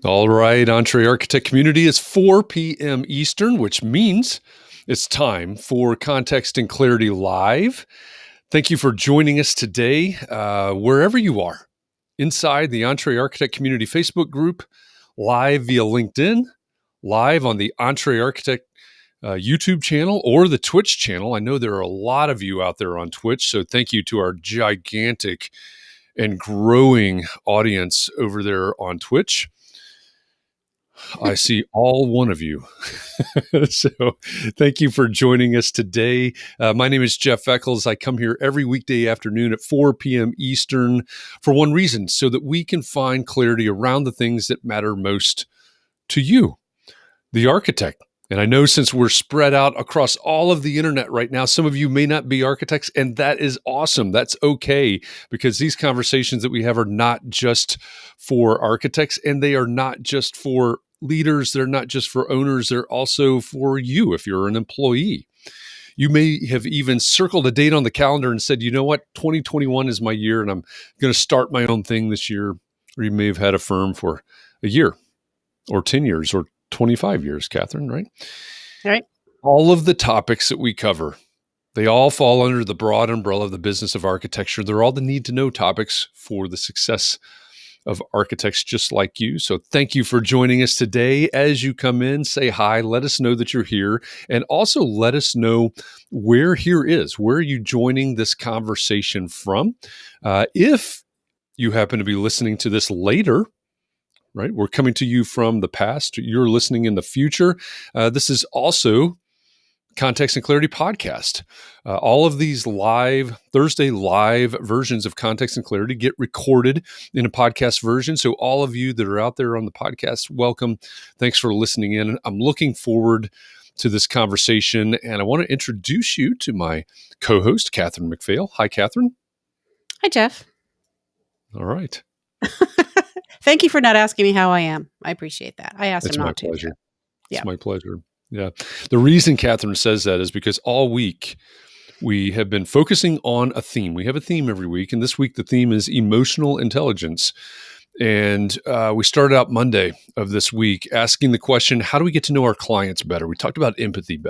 All right, Entree Architect community, it's 4 p.m. Eastern, which means it's time for Context and Clarity Live. Thank you for joining us today, wherever you are, inside the Entree Architect community Facebook group, live via LinkedIn, live on the Entree Architect YouTube channel or the Twitch channel. I know there are a lot of you out there on Twitch, so thank you to our gigantic and growing audience over there on Twitch. I see all one of you. So thank you for joining us today. My name is Jeff Echols. I come here every weekday afternoon at 4 p.m. Eastern for one reason, so that we can find clarity around the things that matter most to you, the architect. And I know since we're spread out across all of the internet right now, some of you may not be architects, and that is awesome. That's okay, because these conversations that we have are not just for architects, and they are not just for leaders. They're not just for owners. They're also for you if you're an employee. You may have even circled a date on the calendar and said, you know what, 2021 is my year, and I'm going to start my own thing this year. Or you may have had a firm for a year or 10 years or 25 years, Katharine, right? Right. All of the topics that we cover, they all fall under the broad umbrella of the business of architecture. They're all the need to know topics for the success of architects just like you. So thank you for joining us today. As you come in, say hi, let us know that you're here, and also let us know where here is. Where are you joining this conversation from? If you happen to be listening to this later, right? We're coming to you from the past. You're listening in the future. This is also Context and Clarity podcast. All of these Thursday live versions of Context and Clarity get recorded in a podcast version. So all of you that are out there on the podcast, welcome. Thanks for listening in. I'm looking forward to this conversation, and I want to introduce you to my co-host, Katharine MacPhail. Hi, Katharine. Hi, Jeff. All right. Thank you for not asking me how I am. I appreciate that. I asked him not to. Pleasure. Yeah. It's my pleasure. Yeah. The reason Katharine says that is because all week we have been focusing on a theme. We have a theme every week, and this week the theme is emotional intelligence. And we started out Monday of this week asking the question, how do we get to know our clients better? We talked about empathy,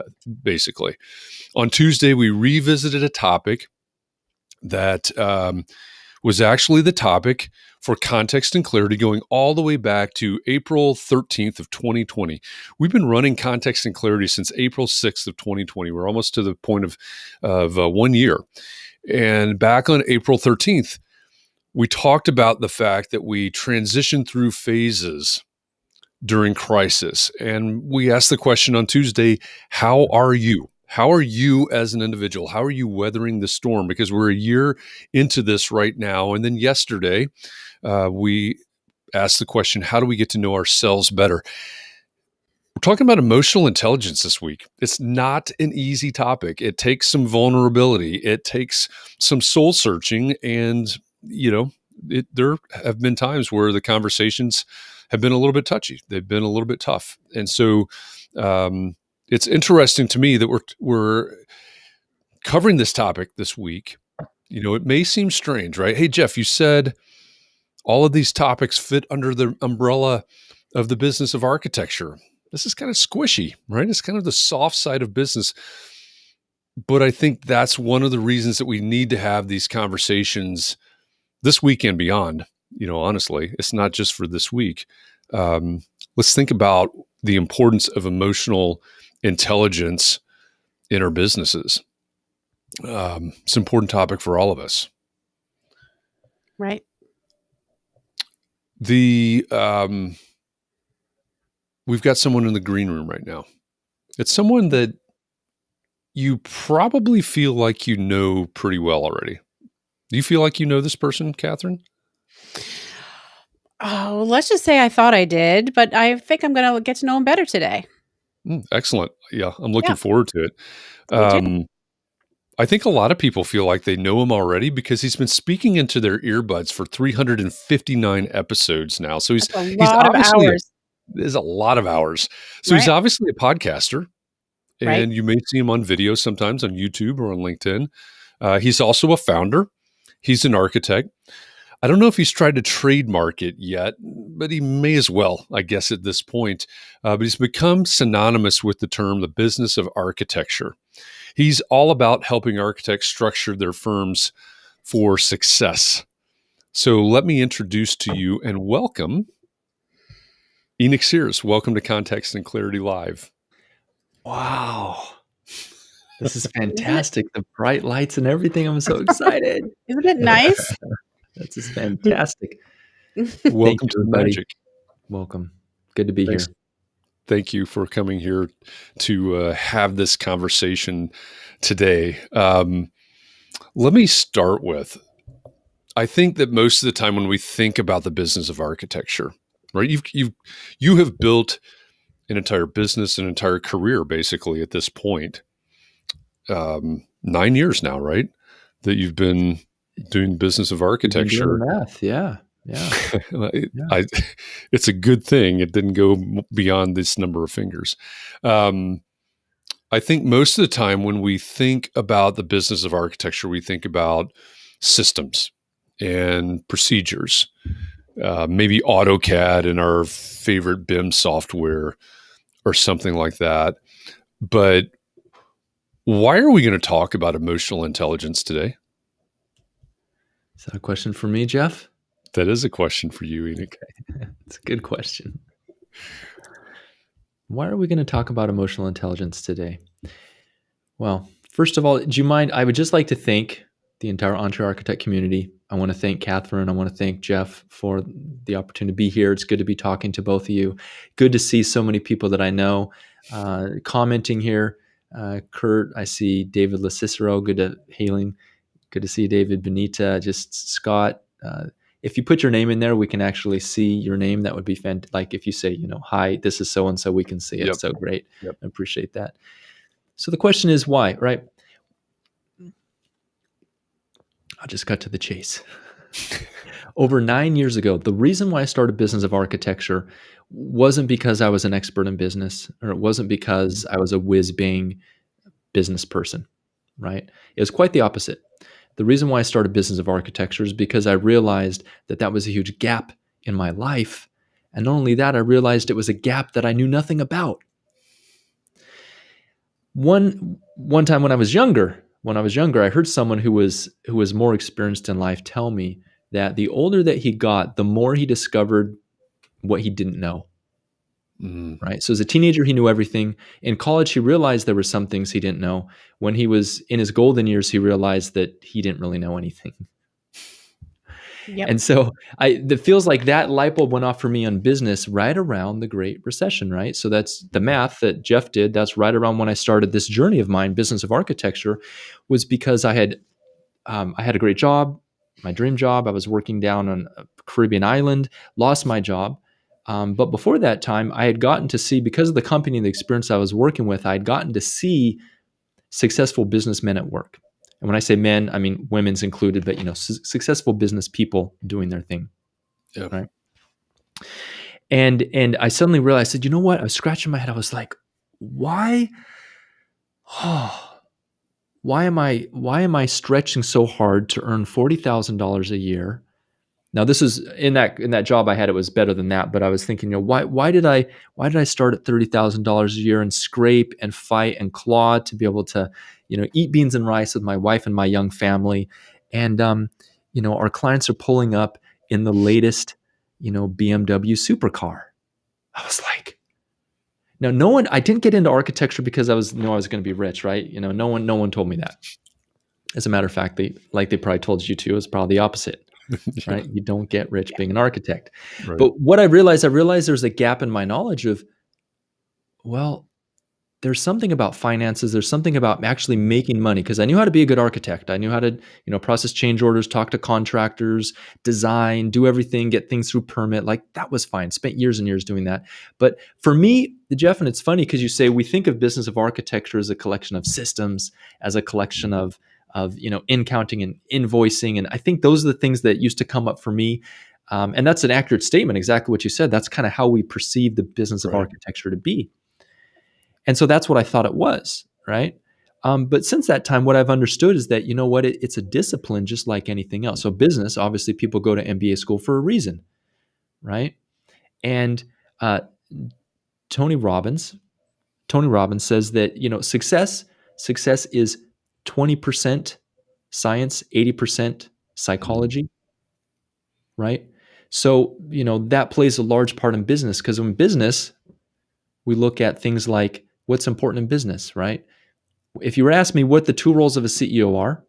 basically. On Tuesday, we revisited a topic that was actually the topic for Context and Clarity going all the way back to April 13th of 2020. We've been running Context and Clarity since April 6th of 2020. We're almost to the point of 1 year. And back on April 13th, we talked about the fact that we transition through phases during crisis. And we asked the question on Tuesday, how are you? How are you as an individual? How are you weathering the storm? Because we're a year into this right now. And then yesterday, we asked the question, how do we get to know ourselves better? We're talking about emotional intelligence this week. It's not an easy topic. It takes some vulnerability. It takes some soul searching. And, there have been times where the conversations have been a little bit touchy. They've been a little bit tough. And so, it's interesting to me that we're covering this topic this week. It may seem strange, right? Hey, Jeff, you said all of these topics fit under the umbrella of the business of architecture. This is kind of squishy, right? It's kind of the soft side of business. But I think that's one of the reasons that we need to have these conversations this week and beyond. Honestly, it's not just for this week. Let's think about the importance of emotional intelligence in our businesses. It's an important topic for all of us. Right. We've got someone in the green room right now. It's someone that you probably feel like you know pretty well already. Do you feel like you know this person, Katharine? Oh, let's just say I thought I did, but I think I'm going to get to know him better today. Excellent. Yeah, I'm looking forward to it. I think a lot of people feel like they know him already because he's been speaking into their earbuds for 359 episodes now. So he's obviously there's a lot of hours. So he's obviously a podcaster, and you may see him on video sometimes on YouTube or on LinkedIn. He's also a founder. He's an architect. I don't know if he's tried to trademark it yet, but he may as well, I guess, at this point. But he's become synonymous with the term the business of architecture. He's all about helping architects structure their firms for success. So let me introduce to you and welcome Enoch Sears. Welcome to Context and Clarity Live. Wow. This is fantastic. The bright lights and everything. I'm so excited. Isn't it nice? This is fantastic. Welcome to the magic. Welcome. Good to be here. Thank you for coming here to have this conversation today. Let me start with, I think that most of the time when we think about the business of architecture, right? You have built an entire business, an entire career, basically at this point. 9 years now, right? That you've been doing business of architecture. Math, yeah. It's a good thing it didn't go beyond this number of fingers. I think most of the time when we think about the business of architecture, we think about systems and procedures, maybe AutoCAD and our favorite BIM software or something like that. But why are we going to talk about emotional intelligence today? Is that a question for me, Jeff? That is a question for you, Enoch. Okay. It's a good question. Why are we going to talk about emotional intelligence today? Well, first of all, do you mind? I would just like to thank the entire Entre Architect community. I want to thank Katharine. I want to thank Jeff for the opportunity to be here. It's good to be talking to both of you. Good to see so many people that I know commenting here. Kurt, I see David LaCicero, good to see David Benita, just Scott. If you put your name in there, we can actually see your name. That would be fantastic. Like if you say, hi, this is so-and-so, we can see it. Yep. So great. Yep. I appreciate that. So the question is why, right? I'll just cut to the chase. Over 9 years ago, the reason why I started business of architecture wasn't because I was an expert in business, or it wasn't because I was a whiz-bang business person, right? It was quite the opposite. The reason why I started business of architecture is because I realized that that was a huge gap in my life. And not only that, I realized it was a gap that I knew nothing about. One time when I was younger, I heard someone who was more experienced in life tell me that the older that he got, the more he discovered what he didn't know. Right. So as a teenager, he knew everything. In college, he realized there were some things he didn't know. When he was in his golden years, he realized that he didn't really know anything. Yep. And so it feels like that light bulb went off for me on business right around the Great Recession, right? So that's the math that Jeff did. That's right around when I started this journey of mine, business of architecture, was because I had a great job, my dream job. I was working down on a Caribbean island, lost my job. But before that time, I had gotten to see, because of the company and the experience I was working with, I had gotten to see successful businessmen at work. And when I say men, I mean women's included, but successful business people doing their thing. Yep. Right. And I suddenly realized, I said, you know what? I was scratching my head. I was like, why am I stretching so hard to earn $40,000 a year? Now, this is in that job I had, it was better than that. But I was thinking, why did I start at $30,000 a year and scrape and fight and claw to be able to, eat beans and rice with my wife and my young family, and our clients are pulling up in the latest, BMW supercar. I was like, now I didn't get into architecture because I was going to be rich, right? No one told me that. As a matter of fact, they probably told you too. It's probably the opposite. Right? You don't get rich being an architect. Right. But what I realized there's a gap in my knowledge of, well, there's something about finances. There's something about actually making money, because I knew how to be a good architect. I knew how to, process change orders, talk to contractors, design, do everything, get things through permit. Like that was fine. Spent years and years doing that. But for me, Jeff, and it's funny because you say we think of business of architecture as a collection of systems, as a collection of in counting and invoicing. And I think those are the things that used to come up for me. And that's an accurate statement, exactly what you said. That's kind of how we perceive the business of architecture to be. And so that's what I thought it was, right? But since that time, what I've understood is that, you know what, it's a discipline just like anything else. So business, obviously, people go to MBA school for a reason, right? And uh, Tony Robbins, Tony Robbins says that, you know, success is 20% science, 80% psychology, right? So, you know, that plays a large part in business, because in business, we look at things like what's important in business, right? If you were to ask me what the two roles of a CEO are,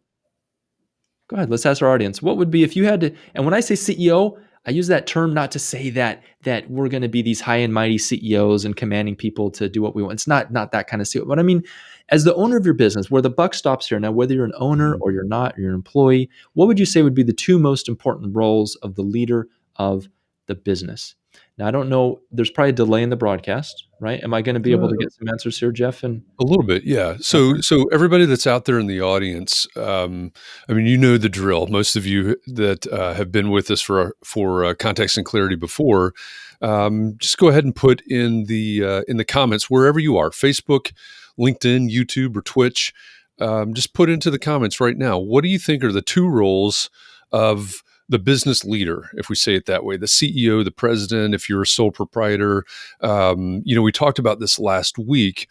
go ahead, let's ask our audience. What would be if you had to, and when I say CEO, I use that term not to say that we're going to be these high and mighty CEOs and commanding people to do what we want. It's not that kind of CEO. But I mean, as the owner of your business, where the buck stops here now, whether you're an owner or you're not, you're an employee, what would you say would be the two most important roles of the leader of the business? Now, I don't know. There's probably a delay in the broadcast, right? Am I going to be able to get some answers here, Jeff? And A little bit, yeah. So everybody that's out there in the audience, I mean, you know the drill. Most of you that have been with us for context and clarity before, just go ahead and put in the comments wherever you are, Facebook, LinkedIn, YouTube, or Twitch. Just put into the comments right now. What do you think are the two roles of the business leader, if we say it that way, the CEO, the president, if you're a sole proprietor? You know, we talked about this last week.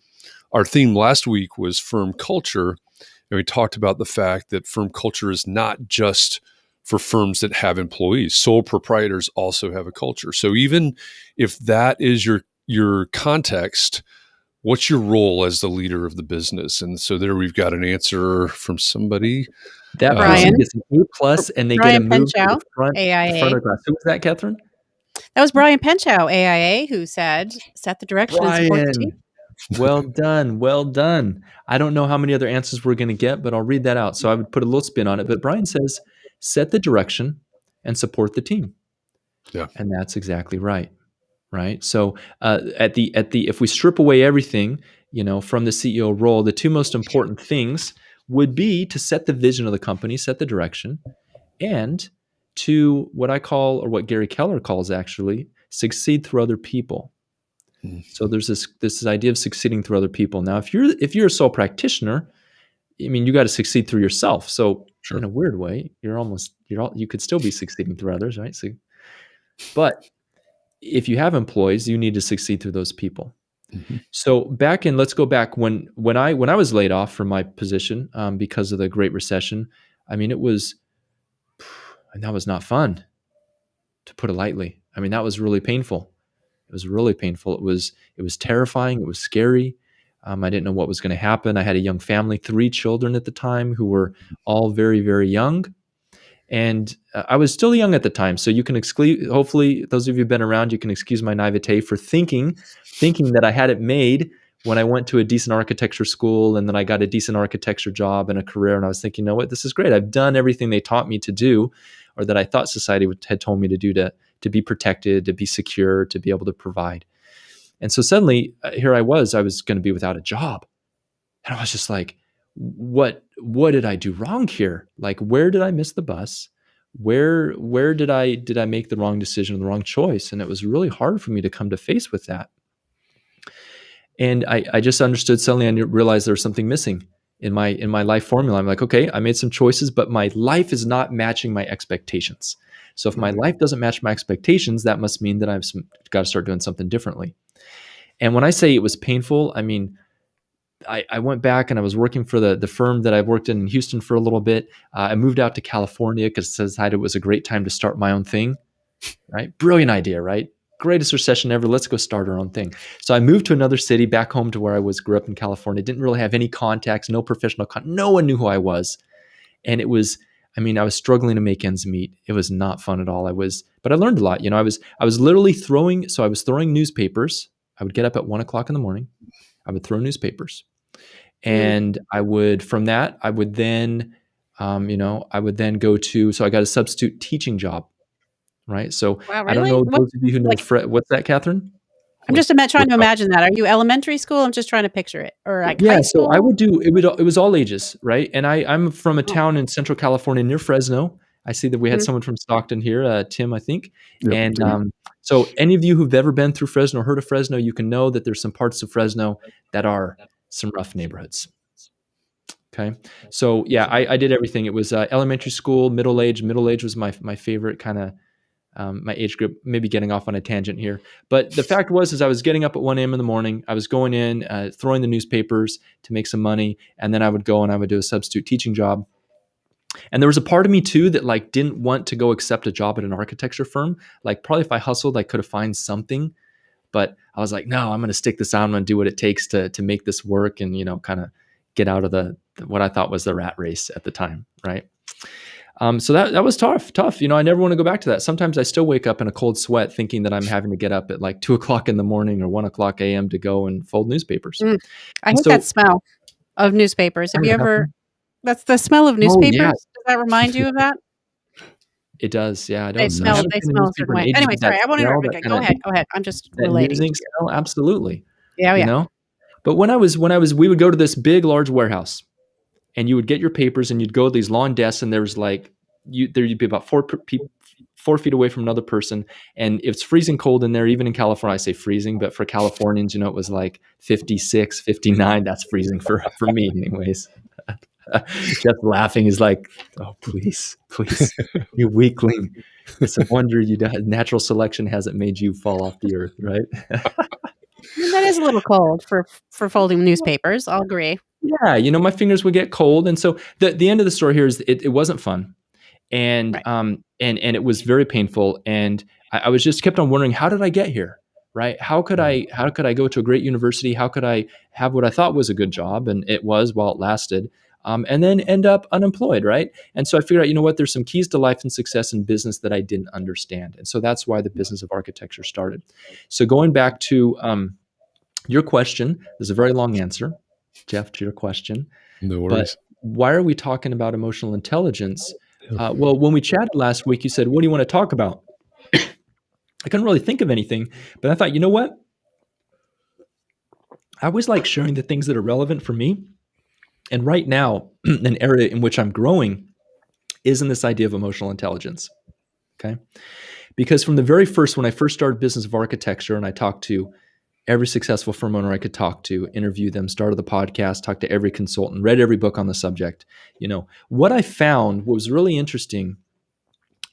Our theme last week was firm culture, and we talked about the fact that firm culture is not just for firms that have employees. Sole proprietors also have a culture. So even if that is your context, what's your role as the leader of the business? And so there we've got an answer from somebody. that Brian. person gets an A+, and they get a Brian move to Penchow, the front of AIA. the class. Who was that, Katharine? That was Brian Penchow, AIA, who said, set the direction and support the team. Brian, well done, well done. I don't know how many other answers we're going to get, but I'll read that out. So I would put a little spin on it. But Brian says, set the direction and support the team. Yeah. And that's exactly right. Right. So if we strip away everything, you know, from the CEO role, the two most important things would be to set the vision of the company, set the direction, and to what I call, or what Gary Keller calls actually, succeed through other people. So there's this idea of succeeding through other people. Now, if you're a sole practitioner, I mean, you got to succeed through yourself. So Sure. in a weird way, you could still be succeeding through others, right? So, but if you have employees, you need to succeed through those people. Mm-hmm. So let's go back when I was laid off from my position because of the Great Recession. I mean, that was not fun, to put it lightly. I mean, that was really painful. It was really painful. It was terrifying. It was scary. I didn't know what was going to happen. I had a young family, 3 children at the time, who were all very, very young. And I was still young at the time. So you can hopefully those of you who've been around, you can excuse my naivete for thinking that I had it made when I went to a decent architecture school, and then I got a decent architecture job and a career. And I was thinking, you know what, this is great. I've done everything they taught me to do, or that I thought society had told me to do, to be protected, to be secure, to be able to provide. And so suddenly here I was going to be without a job. And I was just like, what did I do wrong here? Like, where did I miss the bus? Where did I make the wrong decision, the wrong choice? And it was really hard for me to come to face with that. And I just understood suddenly, I realized there was something missing in my life formula. I'm like, okay, I made some choices, but my life is not matching my expectations. So if my life doesn't match my expectations, that must mean that I've got to start doing something differently. And when I say it was painful, I mean, I went back and I was working for the firm that I worked in Houston for a little bit. I moved out to California because I decided it was a great time to start my own thing, right? Brilliant idea, right? Greatest recession ever. Let's go start our own thing. So I moved to another city, back home to where I grew up in California. Didn't really have any contacts, no professional no one knew who I was. And it was, I mean, I was struggling to make ends meet. It was not fun at all. But I learned a lot. You know, I was literally throwing newspapers. I would get up at 1:00 in the morning. I would throw newspapers. And I would then go to, so I got a substitute teaching job, right? So Wow, I don't really? know, those of you who know, what's that, Katharine? I'm just trying to imagine that. Are you elementary school? I'm just trying to picture it. Or like high school? So I would do, it was all ages, right? And I'm from a town in Central California near Fresno. I see that we had someone from Stockton here, Tim, I think. Yep. And so any of you who've ever been through Fresno or heard of Fresno, you can know that there's some parts of Fresno that are some rough neighborhoods. Okay. So yeah, I did everything. It was elementary school, middle age. Middle age was my favorite kind of my age group. Maybe getting off on a tangent here, but the fact was, is I was getting up at 1 a.m. in the morning. I was going in, throwing the newspapers to make some money, and then I would go and I would do a substitute teaching job. And there was a part of me too that like didn't want to go accept a job at an architecture firm. Like probably if I hustled, I could have found something. But I was like, no, I'm going to stick this out. I'm going to do what it takes to make this work, and kind of get out of the what I thought was the rat race at the time, right? So that was tough. I never want to go back to that. Sometimes I still wake up in a cold sweat thinking that I'm having to get up at like 2:00 in the morning or 1:00 a.m. to go and fold newspapers. I hate that smell of newspapers. Have you ever? That's the smell of newspapers. Yeah. Does that remind you of that? It does. Yeah, I don't. They smell a certain way. Anyway, sorry, I won't interrupt. Okay, go ahead. I'm just relating. That smell, absolutely. Yeah, yeah. But when I was, we would go to this big, large warehouse, and you would get your papers, and you'd go to these long desks, and there was like you'd be about 4 feet away from another person, and it's freezing cold in there. Even in California, I say freezing, but for Californians, it was like 56, 59. That's freezing for me, anyways. Just laughing is like, oh, please, you weakling. It's a wonder natural selection hasn't made you fall off the earth, right? That is a little cold for folding newspapers. I'll agree. Yeah, my fingers would get cold, and so the end of the story here is it wasn't fun, and right. and it was very painful, and I was just kept on wondering, how did I get here? Right? How could I go to a great university? How could I have what I thought was a good job, and it was while it lasted, and then end up unemployed, right? And so I figured out, what, there's some keys to life and success in business that I didn't understand, and so that's why the business of architecture started. So going back to your question, there's a very long answer, Jeff, to your question. No worries. But why are we talking about emotional intelligence? Well, when we chatted last week, you said, "What do you want to talk about?" I couldn't really think of anything, but I thought, you know what? I always like sharing the things that are relevant for me. And right now, an area in which I'm growing is in this idea of emotional intelligence. Okay. Because from the very first, when I first started business of architecture, and I talked to every successful firm owner I could talk to, interview them, started the podcast, talked to every consultant, read every book on the subject. What I found was really interesting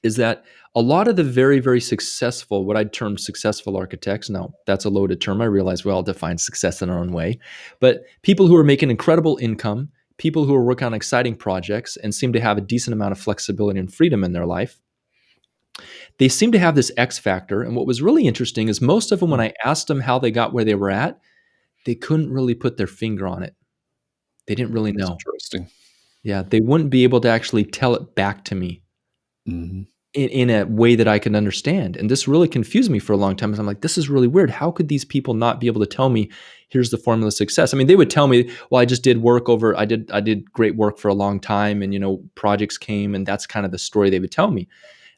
is that a lot of the very, very successful, what I'd term successful architects, now that's a loaded term. I realize we all define success in our own way, but people who are making incredible income, people who are working on exciting projects and seem to have a decent amount of flexibility and freedom in their life, they seem to have this X factor. And what was really interesting is most of them, when I asked them how they got where they were at, they couldn't really put their finger on it. They didn't really know. That's interesting. Yeah, they wouldn't be able to actually tell it back to me. Mm-hmm. In a way that I can understand. And this really confused me for a long time. I'm like, this is really weird. How could these people not be able to tell me, here's the formula of success? I mean, they would tell me, well, I just did work I did great work for a long time, and projects came, and that's kind of the story they would tell me.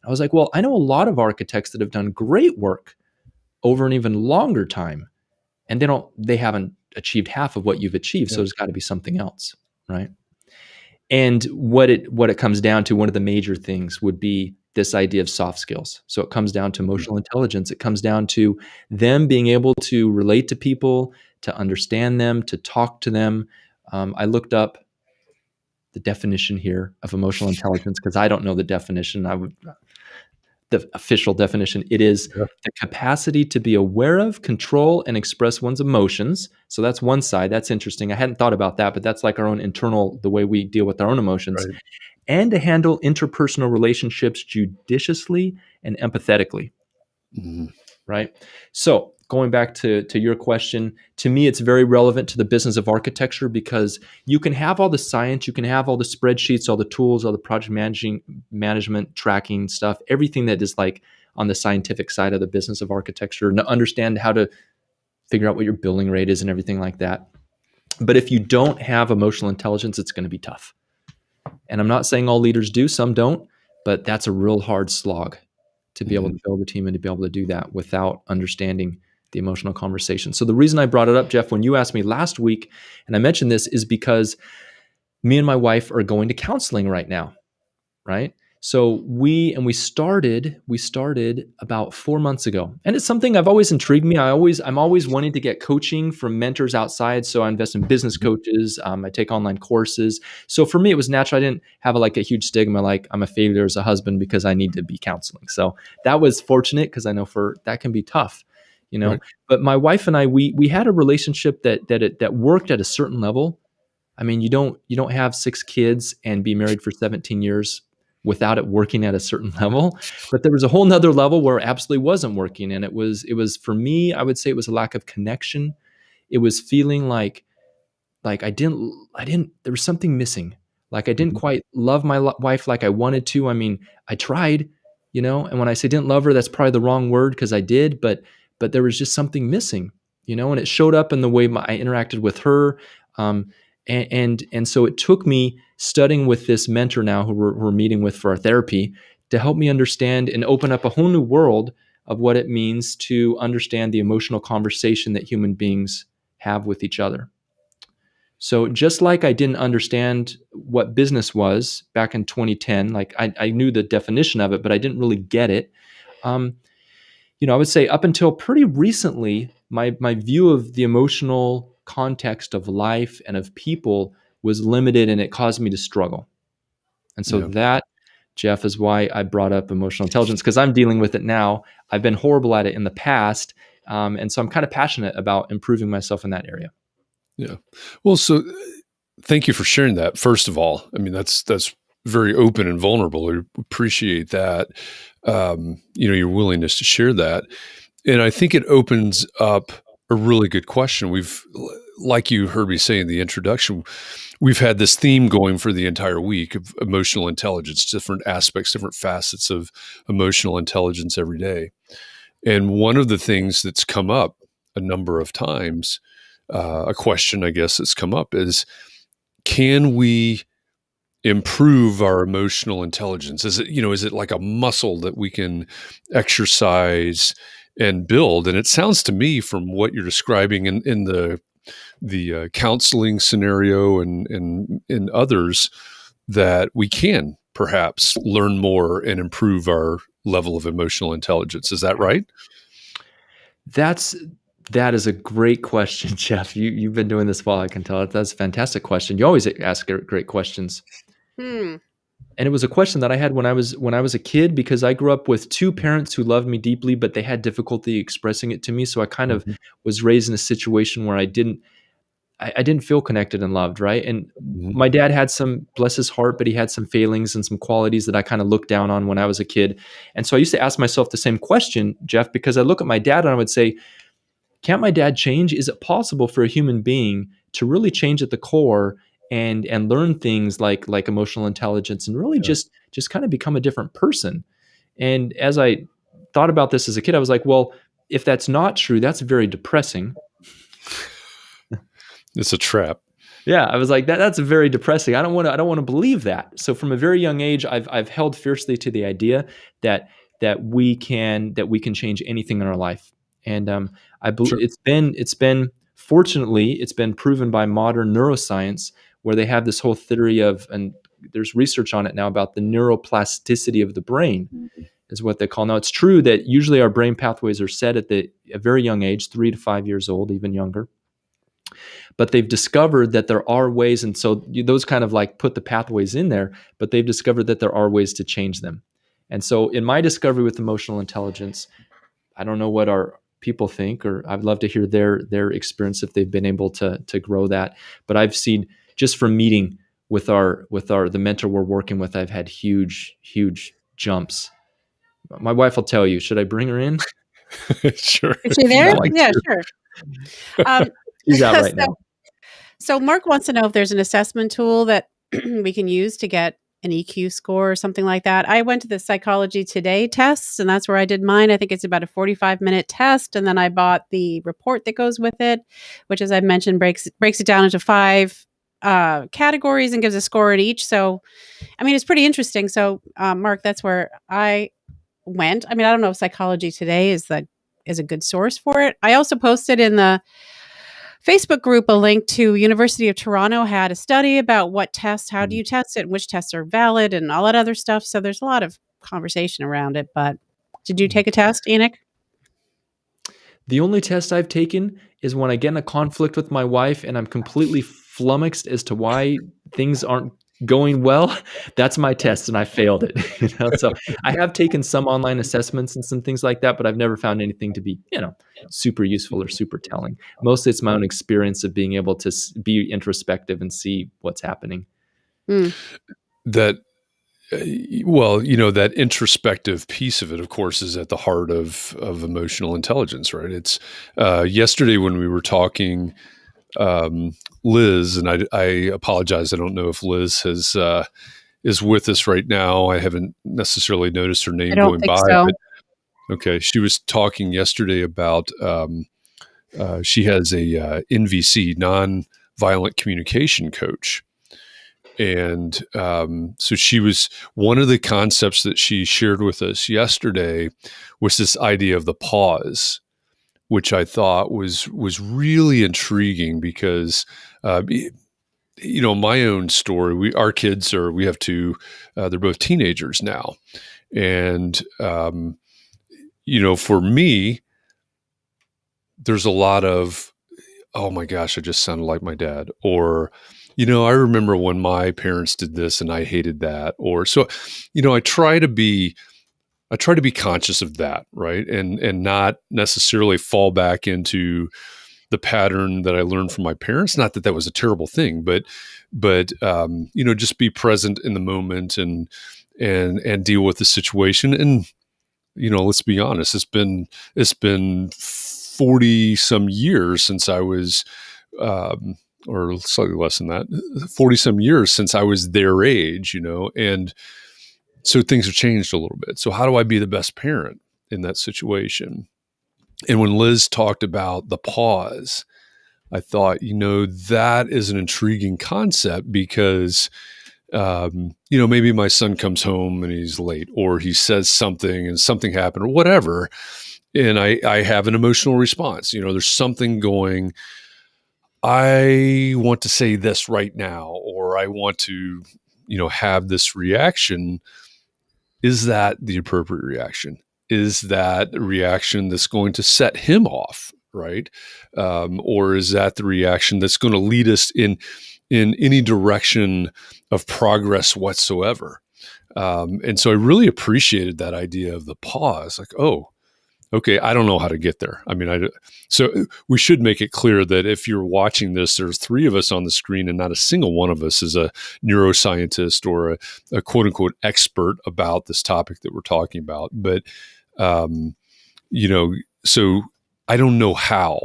I was like, well, I know a lot of architects that have done great work over an even longer time, and they haven't achieved half of what you've achieved. So there's got to be something else, right? And what it comes down to, one of the major things would be this idea of soft skills. So it comes down to emotional intelligence. It comes down to them being able to relate to people, to understand them, to talk to them. I looked up the definition here of emotional intelligence because I don't know the definition. The official definition, it is the capacity to be aware of, control, and express one's emotions. So that's one side. That's interesting. I hadn't thought about that, but that's like our own internal, the way we deal with our own emotions. Right. And to handle interpersonal relationships judiciously and empathetically. Mm-hmm. Right? So going back to your question, to me, it's very relevant to the business of architecture because you can have all the science, you can have all the spreadsheets, all the tools, all the project management, tracking stuff, everything that is like on the scientific side of the business of architecture, and understand how to figure out what your billing rate is and everything like that. But if you don't have emotional intelligence, it's going to be tough. And I'm not saying all leaders do, some don't, but that's a real hard slog to be able to build a team and to be able to do that without understanding the emotional conversation. So the reason I brought it up, Jeff, when you asked me last week, and I mentioned this, is because me and my wife are going to counseling right now, right? So we started about 4 months ago, and it's something I've always intrigued me. I'm always wanting to get coaching from mentors outside. So I invest in business coaches. I take online courses. So for me, it was natural. I didn't have a huge stigma like I'm a failure as a husband because I need to be counseling. So that was fortunate because I know that can be tough, Right. But my wife and I, we had a relationship that worked at a certain level. I mean, you don't have 6 kids and be married for 17 years without it working at a certain level. But there was a whole nother level where it absolutely wasn't working. And it was for me, I would say it was a lack of connection. It was feeling like I didn't there was something missing. Like I didn't Mhm. quite love my wife like I wanted to. I mean, I tried, and when I say didn't love her, that's probably the wrong word because I did, but there was just something missing, and it showed up in the way I interacted with her. Um, and so it took me studying with this mentor now who we're meeting with for our therapy to help me understand and open up a whole new world of what it means to understand the emotional conversation that human beings have with each other. So just like I didn't understand what business was back in 2010, like I knew the definition of it, but I didn't really get it. Um, I would say up until pretty recently, my view of the emotional context of life and of people was limited, and it caused me to struggle. And so Yeah. that, Jeff, is why I brought up emotional intelligence because I'm dealing with it now. I've been horrible at it in the past, and so I'm kind of passionate about improving myself in that area. Yeah. Well, so thank you for sharing that. First of all, I mean that's very open and vulnerable. I appreciate that. Your willingness to share that, and I think it opens up a really good question. Like you heard me say in the introduction, we've had this theme going for the entire week of emotional intelligence, different aspects, different facets of emotional intelligence every day. And one of the things that's come up a number of times, a question I guess that's come up is, can we improve our emotional intelligence? Is it like a muscle that we can exercise and build? And it sounds to me from what you're describing in the counseling scenario and in others that we can perhaps learn more and improve our level of emotional intelligence. Is that right? That's that is a great question, Jeff. You've been doing this while I can tell. That's a fantastic question. You always ask great questions. Hmm. And it was a question that I had when I was a kid because I grew up with two parents who loved me deeply, but they had difficulty expressing it to me. So I kind of Mhm. was raised in a situation where I didn't feel connected and loved, right? And Mhm. my dad had some, bless his heart, but he had some failings and some qualities that I kind of looked down on when I was a kid. And so I used to ask myself the same question, Jeff, because I look at my dad and I would say, can't my dad change? Is it possible for a human being to really change at the core and learn things like emotional intelligence and really Yeah. just kind of become a different person? And as I thought about this as a kid, I was like, well, if that's not true, that's very depressing. It's a trap. Yeah, I was like, that's very depressing. I don't want to believe that. So from a very young age, I've held fiercely to the idea that that we can change anything in our life. And I believe Sure. it's been fortunately it's been proven by modern neuroscience where they have this whole theory of, and there's research on it now about the neuroplasticity of the brain is what they call. Now it's true that usually our brain pathways are set at a very young age, 3 to 5 years old, even younger, but they've discovered that there are ways, and so those kind of like put the pathways in there, but they've discovered that there are ways to change them. And so in my discovery with emotional intelligence, I don't know what our people think, or I'd love to hear their experience if they've been able to grow that. But I've seen just from meeting with the mentor we're working with, I've had huge jumps. My wife will tell you. Should I bring her in? Sure. Is she If you'd there? No, like Yeah, to. sure. Um, she's out right so, now. so Mark wants to know if there's an assessment tool that we can use to get an EQ score or something like that. I went to the Psychology Today tests, and that's where I did mine. I think it's about a 45-minute test, and then I bought the report that goes with it, which, as I mentioned, breaks it down into 5 categories and gives a score in each. So, I mean, it's pretty interesting. So, Mark, that's where I went. I mean, I don't know if Psychology Today is a good source for it. I also posted in the Facebook group a link to University of Toronto had a study about what tests, how do you test it, and which tests are valid, and all that other stuff. So there's a lot of conversation around it. But did you take a test, Enoch? The only test I've taken is when I get in a conflict with my wife and I'm completely flummoxed as to why things aren't going well. That's my test, and I failed it. So I have taken some online assessments and some things like that, but I've never found anything to be, super useful or super telling. Mostly it's my own experience of being able to be introspective and see what's happening. That Well, that introspective piece of it, of course, is at the heart of emotional intelligence, right? It's yesterday when we were talking, Liz, and I apologize. I don't know if Liz is with us right now. I haven't necessarily noticed her name I don't going think by. so. But, okay, she was talking yesterday about she has a NVC, nonviolent communication coach. And so one of the concepts that she shared with us yesterday was this idea of the pause, which I thought was really intriguing because, my own story, we have two, they're both teenagers now. And, for me, there's a lot of, oh my gosh, I just sounded like my dad, or, I remember when my parents did this and I hated that. Or so, I try to be conscious of that, right? And not necessarily fall back into the pattern that I learned from my parents. Not that that was a terrible thing, but just be present in the moment and deal with the situation. And, let's be honest, it's been 40 some years since I was, or slightly less than that, 40 some years since I was their age, and so things have changed a little bit. So how do I be the best parent in that situation? And when Liz talked about the pause, I thought, that is an intriguing concept because, maybe my son comes home and he's late, or he says something and something happened or whatever. And I have an emotional response. There's something going, I want to say this right now, or I want to, have this reaction. Is that the appropriate reaction? Is that the reaction that's going to set him off, right? Or is that the reaction that's going to lead us in any direction of progress whatsoever? And so I really appreciated that idea of the pause. Like, oh, okay, I don't know how to get there. I mean, so we should make it clear that if you're watching this, there's three of us on the screen and not a single one of us is a neuroscientist or a quote unquote expert about this topic that we're talking about. But, so I don't know how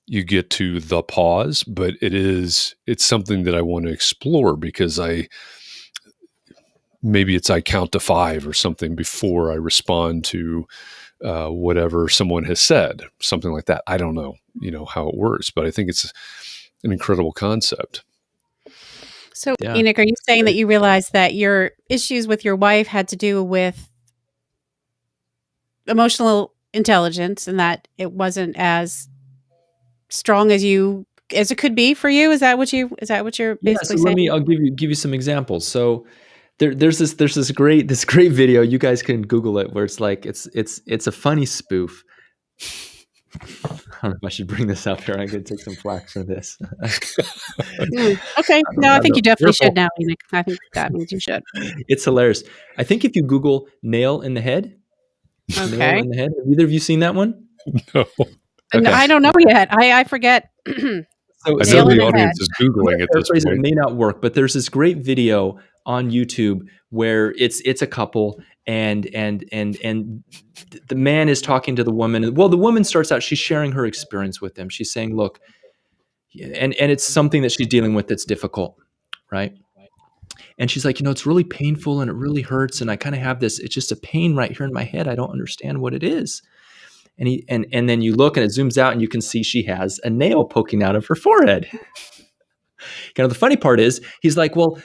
you get to the pause, but it's something that I want to explore because maybe I count to 5 or something before I respond to whatever someone has said, something like that. I don't know, how it works, but I think it's an incredible concept. So, Enoch, are you saying that you realized that your issues with your wife had to do with emotional intelligence and that it wasn't as strong as it could be for you? Is that what you're basically saying? I'll give you some examples. So there's this great video. You guys can Google it, where it's like it's a funny spoof. I don't know if I should bring this up here. I'm going to take some flack for this. Okay. No, I think you definitely should now, Enoch. I think that means you should. It's hilarious. I think if you Google nail in the head, okay. Nail in the head. Have either of you seen that one? No. Okay. I don't know yet. I forget. So I know the audience is Googling it. It may not work, but there's this great video on YouTube where it's a couple and the man is talking to the woman. Well, the woman starts out, she's sharing her experience with him. She's saying, look, and it's something that she's dealing with that's difficult, right? And she's like, it's really painful and it really hurts. And I kind of have this, it's just a pain right here in my head. I don't understand what it is. And then you look and it zooms out and you can see she has a nail poking out of her forehead. The funny part is he's like, well,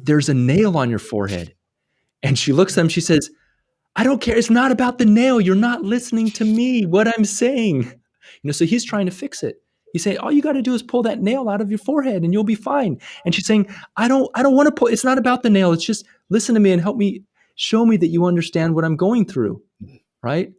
there's a nail on your forehead. And she looks at him, she says, I don't care. It's not about the nail. You're not listening to me, what I'm saying. So he's trying to fix it. He's saying, all you got to do is pull that nail out of your forehead and you'll be fine. And she's saying, I don't want to pull. It's not about the nail. It's just listen to me and help me, show me that you understand what I'm going through. Right.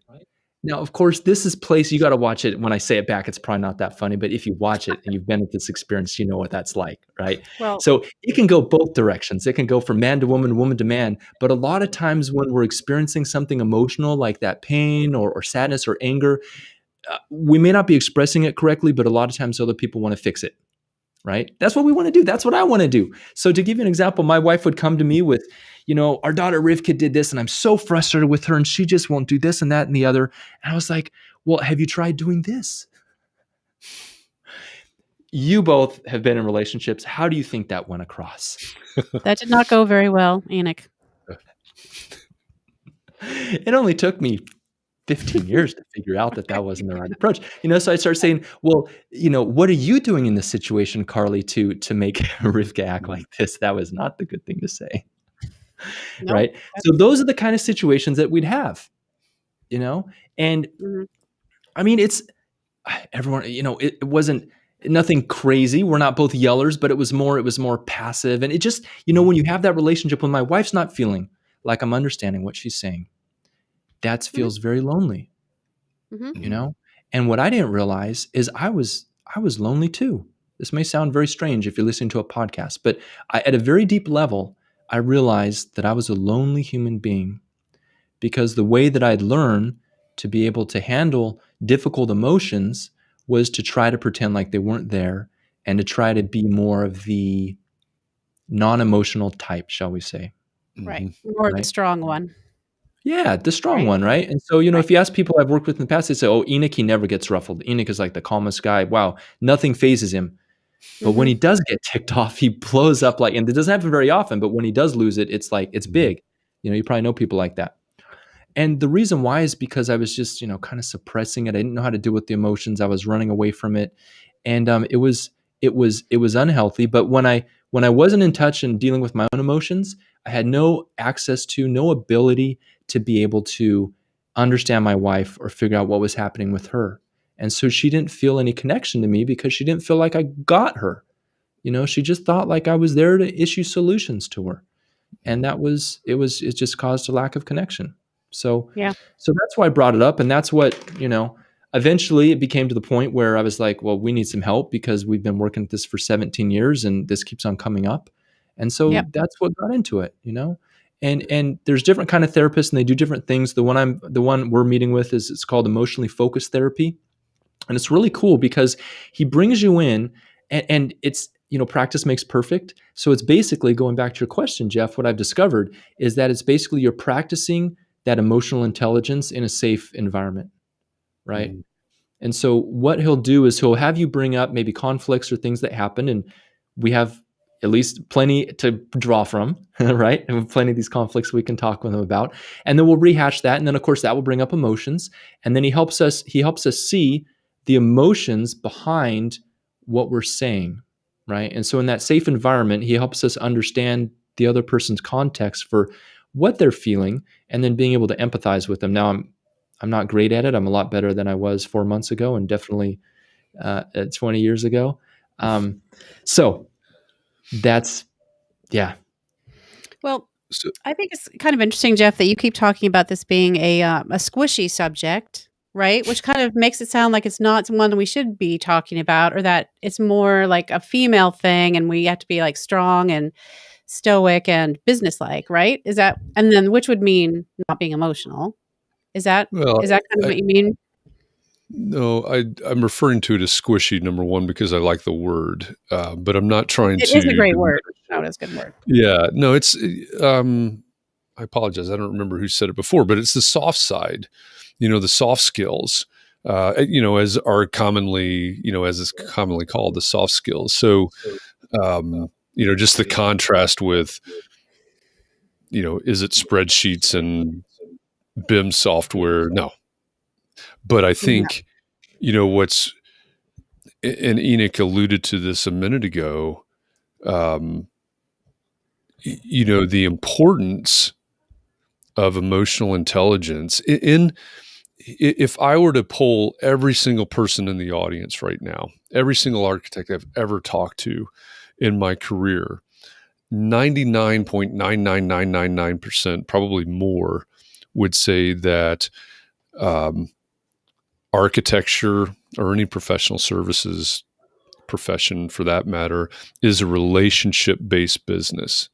Now, of course, this is place you got to watch it. When I say it back, it's probably not that funny, but if you watch it and you've been at this experience, you know what that's like, right? Well, So it can go both directions. It can go from man to woman, woman to man. But a lot of times when we're experiencing something emotional like that pain or sadness or anger, we may not be expressing it correctly, but a lot of times other people want to fix it. Right? That's what we want to do. That's what I want to do. So to give you an example, my wife would come to me with, our daughter Rivka did this and I'm so frustrated with her and she just won't do this and that and the other. And I was like, well, have you tried doing this? You both have been in relationships. How do you think that went across? that did not go very well, Enoch. It only took me 15 years to figure out that wasn't the right approach. So I started saying, well, what are you doing in this situation, Carly, to make Rivka act like this? That was not the good thing to say. Nope. Right. So those are the kind of situations that we'd have, and I mean, it's everyone, it wasn't nothing crazy. We're not both yellers, but it was more passive. And it just, when you have that relationship when my wife's not feeling like I'm understanding what she's saying, that feels very lonely, and what I didn't realize is I was lonely too. This may sound very strange if you're listening to a podcast, but at a very deep level, I realized that I was a lonely human being because the way that I'd learned to be able to handle difficult emotions was to try to pretend like they weren't there and to try to be more of the non-emotional type, shall we say. Right. Or the strong one. Yeah, the strong one, right? And so, if you ask people I've worked with in the past, they say, oh, Enoch, he never gets ruffled. Enoch is like the calmest guy. Wow, nothing phases him. But when he does get ticked off, he blows up and it doesn't happen very often, but when he does lose it, it's like, it's big. You probably know people like that. And the reason why is because I was just, kind of suppressing it. I didn't know how to deal with the emotions. I was running away from it. And it was unhealthy. But when I wasn't in touch and dealing with my own emotions, I had no access to, no ability to be able to understand my wife or figure out what was happening with her. And so she didn't feel any connection to me because she didn't feel like I got her. She just thought like I was there to issue solutions to her. And it just caused a lack of connection. So that's why I brought it up. And that's what, eventually it became to the point where I was like, well, we need some help because we've been working at this for 17 years and this keeps on coming up. And so that's what got into it, And there's different kind of therapists and they do different things. The one we're meeting with it's called emotionally focused therapy. And it's really cool because he brings you in and it's, practice makes perfect. So it's basically going back to your question, Jeff, what I've discovered is that it's basically you're practicing that emotional intelligence in a safe environment, right? And so what he'll do is he'll have you bring up maybe conflicts or things that happen. And we have at least plenty to draw from, right? And plenty of these conflicts we can talk with them about. And then we'll rehash that. And then of course that will bring up emotions. And then he helps us see the emotions behind what we're saying, right? And so in that safe environment, he helps us understand the other person's context for what they're feeling and then being able to empathize with them. Now I'm not great at it. I'm a lot better than I was 4 months ago and definitely 20 years ago. So that's, yeah. Well, I think it's kind of interesting, Jeff, that you keep talking about this being a squishy subject, right? Which kind of makes it sound like it's not one we should be talking about, or that it's more like a female thing and we have to be like strong and stoic and businesslike, right? Is that, and then which would mean not being emotional? Is that kind of what you mean? No, I'm referring to it as squishy, number one, because I like the word, but I'm not trying to. It is a great word. No, it's a good word. Yeah, no, it's, I apologize. I don't remember who said it before, but it's the soft side, the soft skills, as are commonly, as is commonly called the soft skills. So, just the contrast with, is it spreadsheets and BIM software? No. But I think, what's, and Enoch alluded to this a minute ago, the importance of emotional intelligence in if I were to poll every single person in the audience right now, every single architect I've ever talked to in my career, 99.99999%, probably more, would say that architecture or any professional services profession for that matter is a relationship-based business.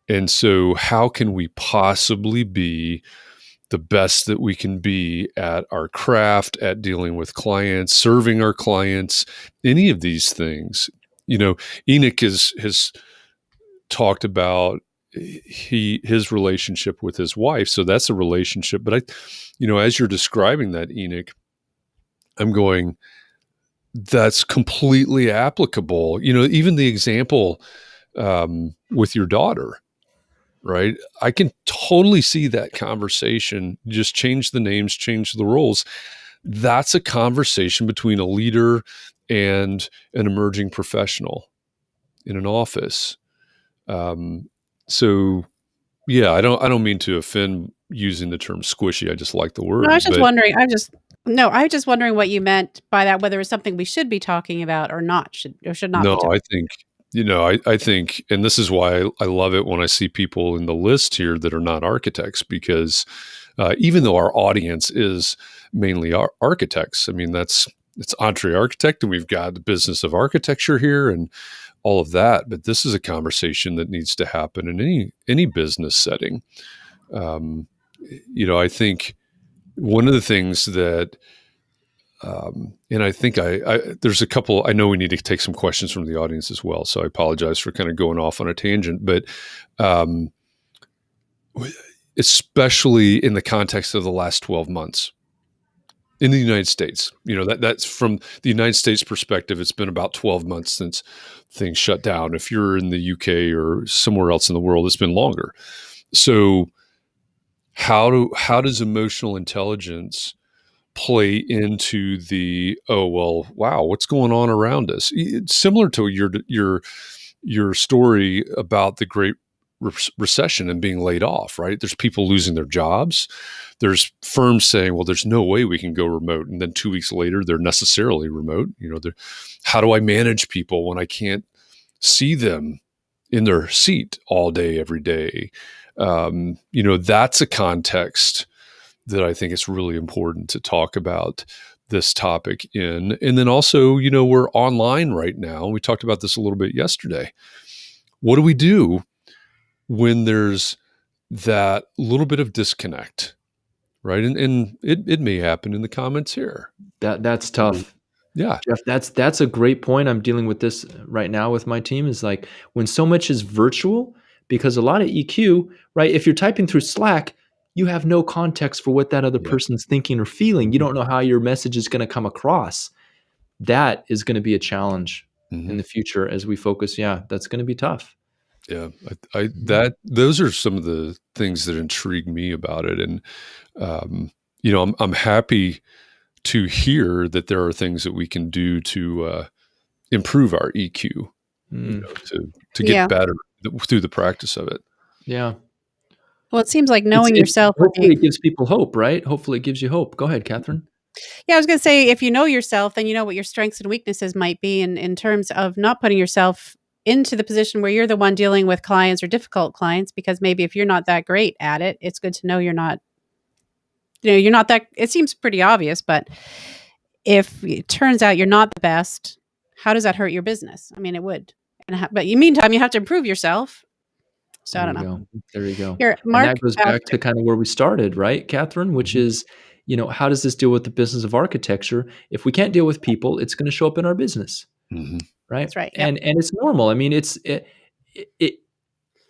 And so how can we possibly be the best that we can be at our craft, at dealing with clients, serving our clients, any of these things? Enoch has talked about his relationship with his wife. So that's a relationship. But as you're describing that, Enoch, I'm going, that's completely applicable. Even the example with your daughter, right? I can totally see that conversation. Just change the names, change the roles. That's a conversation between a leader and an emerging professional in an office. So yeah, I don't mean to offend using the term squishy. I just like the word. No, I was just wondering. I was just wondering what you meant by that, whether it's something we should be talking about or not, should not No, be talking. I think, I think, and this is why I love it when I see people in the list here that are not architects, because even though our audience is mainly architects, I mean, it's Entree Architect, and we've got the business of architecture here and all of that. But this is a conversation that needs to happen in any business setting. I think one of the things that, and I think there's a couple, I know we need to take some questions from the audience as well. So I apologize for kind of going off on a tangent, but especially in the context of the last 12 months in the United States, that's from the United States perspective. It's been about 12 months since things shut down. If you're in the UK or somewhere else in the world, it's been longer. So how does emotional intelligence play into the, oh, well, wow, what's going on around us? It's similar to your story about the Great Recession and being laid off, right? There's people losing their jobs. There's firms saying, well, there's no way we can go remote. And then 2 weeks later, they're necessarily remote. How do I manage people when I can't see them in their seat all day, every day? That's a context that I think it's really important to talk about this topic in. And then also, we're online right now. We talked about this a little bit yesterday. What do we do when there's that little bit of disconnect, right? And it may happen in the comments here. That's tough. Yeah. Jeff, that's a great point. I'm dealing with this right now with my team, is like when so much is virtual, because a lot of EQ, right? If you're typing through Slack, you have no context for what that other person's thinking or feeling. You don't know how your message is going to come across. That is going to be a challenge in the future as we focus. Yeah, that's going to be tough. Yeah, those are some of the things that intrigue me about it. And I'm happy to hear that there are things that we can do to improve our EQ, to get better through the practice of it. Yeah. Well, it seems like knowing yourself. Hopefully it gives people hope, right? Hopefully it gives you hope. Go ahead, Katharine. Yeah, I was going to say, if you know yourself, then you know what your strengths and weaknesses might be in terms of not putting yourself into the position where you're the one dealing with clients or difficult clients, because maybe if you're not that great at it, it's good to know you're not that, it seems pretty obvious, but if it turns out you're not the best, how does that hurt your business? I mean, it would. But in the meantime, you have to improve yourself. So I don't know. There you go. Here, Mark, and that goes back to kind of where we started, right, Katharine, which is, how does this deal with the business of architecture? If we can't deal with people, it's going to show up in our business. Right. That's right. Yep. And it's normal. I mean, there's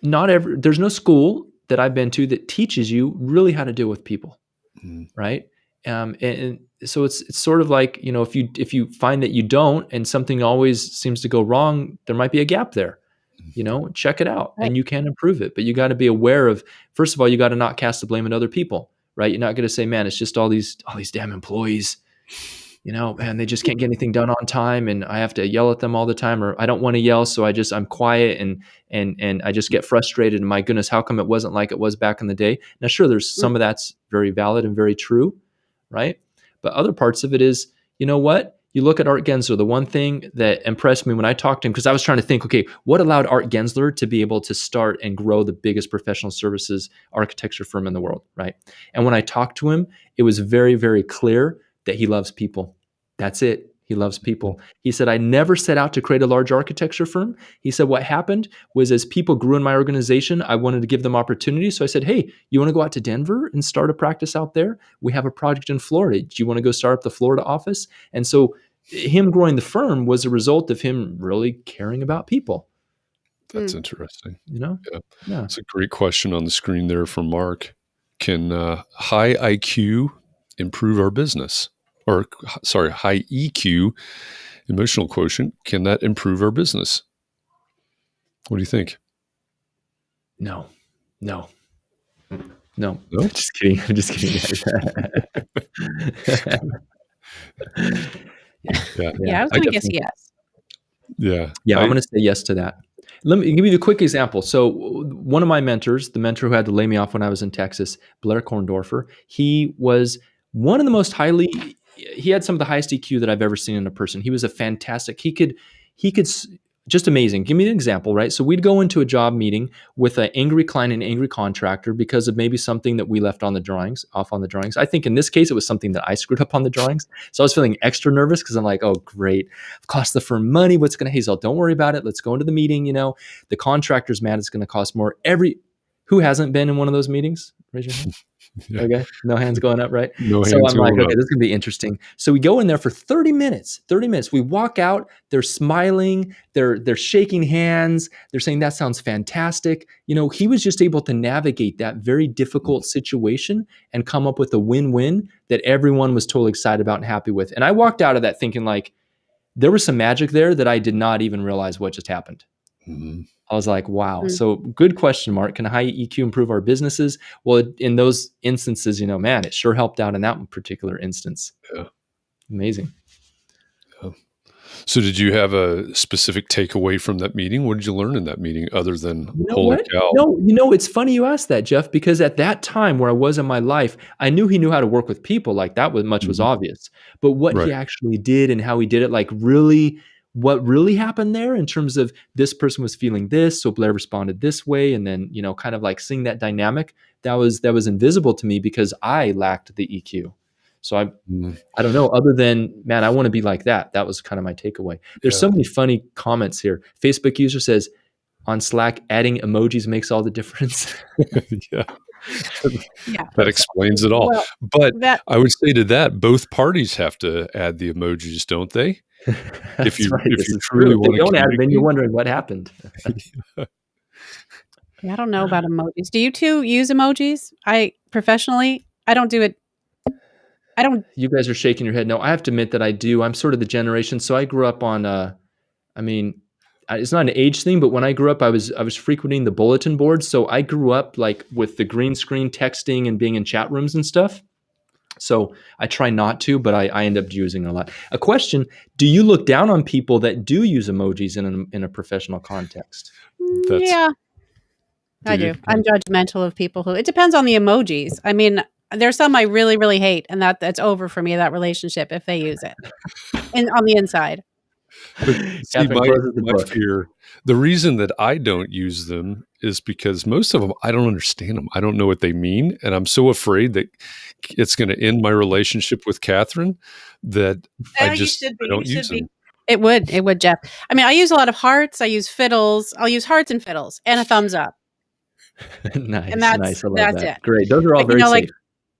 no school that I've been to that teaches you really how to deal with people. Right. And so it's sort of like, if you find that you don't, and something always seems to go wrong, there might be a gap there. Check it out, and you can improve it. But you got to be aware of, first of all, you got to not cast the blame on other people, right? You're not going to say, man, it's just all these damn employees, man, they just can't get anything done on time, and I have to yell at them all the time, or I don't want to yell, so I'm quiet and I just get frustrated. And my goodness, how come it wasn't like it was back in the day? Now, sure, there's some of that's very valid and very true, right? But other parts of it is, you know what? You look at Art Gensler, the one thing that impressed me when I talked to him, because I was trying to think, okay, what allowed Art Gensler to be able to start and grow the biggest professional services architecture firm in the world, right? And when I talked to him, it was very, very clear that he loves people. That's it. He loves people. He said, I never set out to create a large architecture firm. He said, what happened was as people grew in my organization, I wanted to give them opportunities. So I said, hey, you want to go out to Denver and start a practice out there? We have a project in Florida. Do you want to go start up the Florida office? And so him growing the firm was a result of him really caring about people. That's interesting. Yeah. It's a great question on the screen there from Mark. Can high IQ improve our business? Or sorry, high EQ, emotional quotient, can that improve our business? What do you think? No. Just kidding. I'm just kidding. Yeah, I was going to guess yes. Yeah, I'm going to say yes to that. Let me give you the quick example. So one of my mentors, the mentor who had to lay me off when I was in Texas, Blair Korndorfer, he was one of the most he had some of the highest EQ that I've ever seen in a person. He was a fantastic, he could just amazing. Give me an example, right? So we'd go into a job meeting with an angry client and angry contractor because of maybe something that we left on the drawings, off on the drawings. I think in this case, it was something that I screwed up on the drawings. So I was feeling extra nervous because I'm like, oh, great. I've cost the firm money. What's going to, Hazel, don't worry about it. Let's go into the meeting. The contractor's mad. It's going to cost more. Who hasn't been in one of those meetings? Raise your hand. Yeah. Okay. No hands going up, right? No so hands I'm like, going okay, up. this is going to be interesting. So we go in there for 30 minutes. We walk out, they're smiling, they're shaking hands, they're saying, that sounds fantastic. He was just able to navigate that very difficult situation and come up with a win-win that everyone was totally excited about and happy with. And I walked out of that thinking like, there was some magic there that I did not even realize what just happened. Mm-hmm. I was like, wow. Mm-hmm. So good question, Mark. Can high EQ improve our businesses? Well, in those instances, man, it sure helped out in that particular instance. Yeah. Amazing. Yeah. So did you have a specific takeaway from that meeting? What did you learn in that meeting other than holy cow? No, it's funny you asked that, Jeff, because at that time where I was in my life, I knew he knew how to work with people. Like that was obvious. But what he actually did and how he did it, like really, what really happened there in terms of this person was feeling this, so Blair responded this way, and then kind of like seeing that dynamic that was invisible to me because I lacked the EQ. So I don't know. Other than man, I want to be like that. That was kind of my takeaway. There's so many funny comments here. Facebook user says on Slack, adding emojis makes all the difference. Yeah. That explains it all. Well, but I would say to that, both parties have to add the emojis, don't they? If you truly want to don't add, then you're wondering what happened. I don't know about emojis. Do you two use emojis? Professionally, I don't do it. You guys are shaking your head. No, I have to admit that I do. I'm sort of the generation. So I grew up on, it's not an age thing, but when I grew up, I was frequenting the bulletin board. So I grew up like with the green screen texting and being in chat rooms and stuff. So I try not to, but I end up using a lot. A question: do you look down on people that do use emojis in a professional context? Yeah, I do. I'm judgmental of people who. It depends on the emojis. I mean, there's some I really, really hate, and that's over for me. That relationship if they use it, and on the inside. But see, my fear, the reason that I don't use them is because most of them, I don't understand them. I don't know what they mean. And I'm so afraid that it's going to end my relationship with Katharine that I don't use them. It would, Jeff. I mean, I use a lot of hearts. I use fiddles. I'll use hearts and fiddles and a thumbs up. Nice. And nice. I love that's that. it. Great. Those are all very safe. Like,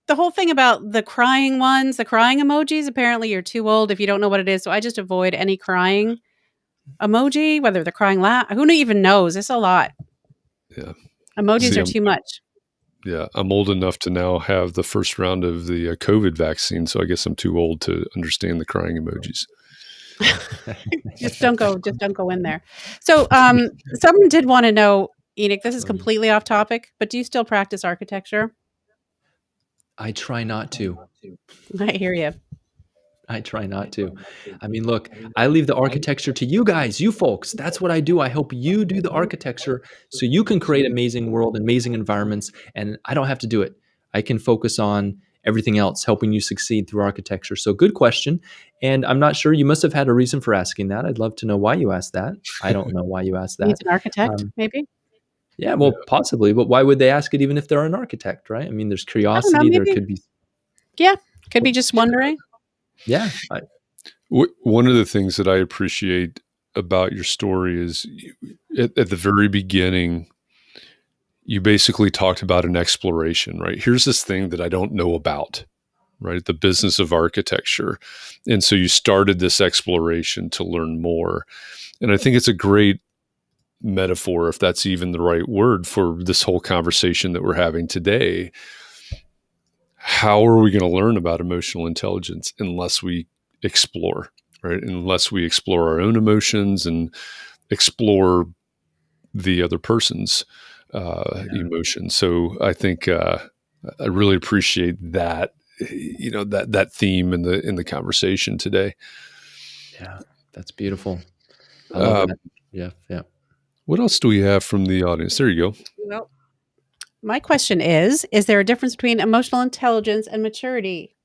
the whole thing about the crying ones, the crying emojis, apparently you're too old if you don't know what it is. So I just avoid any crying emoji, whether they're crying loud. Who even knows? It's a lot. Yeah. Emojis are too much. Yeah. I'm old enough to now have the first round of the COVID vaccine. So I guess I'm too old to understand the crying emojis. Just don't go in there. So someone did want to know, Enoch, this is completely off topic, but do you still practice architecture? I try not to. I hear you. I try not to. I mean, look, I leave the architecture to you guys, you folks. That's what I do. I help you do the architecture so you can create amazing world, amazing environments, and I don't have to do it. I can focus on everything else, helping you succeed through architecture. So good question. And I'm not sure, you must have had a reason for asking that. I'd love to know why you asked that. I don't know why you asked Needs that. an architect, Um, maybe? yeah, well, possibly, but why would they ask it even if they're an architect, right? I mean, there's I don't know, curiosity, there maybe. could be, Yeah, could be just wondering. yeah. One of the things that I appreciate about your story is at the very beginning, you basically talked about an exploration, right? Here's this thing that I don't know about, right? The business of architecture. And so you started this exploration to learn more. And I think it's a great metaphor, if that's even the right word, for this whole conversation that we're having today. How are we going to learn about emotional intelligence unless we explore, right? Unless we explore our own emotions and explore the other person's emotions. So I think I really appreciate that, that theme in the conversation today. Yeah, that's beautiful. I love that. Yeah, yeah. What else do we have from the audience? There you go. Well, my question is there a difference between emotional intelligence and maturity?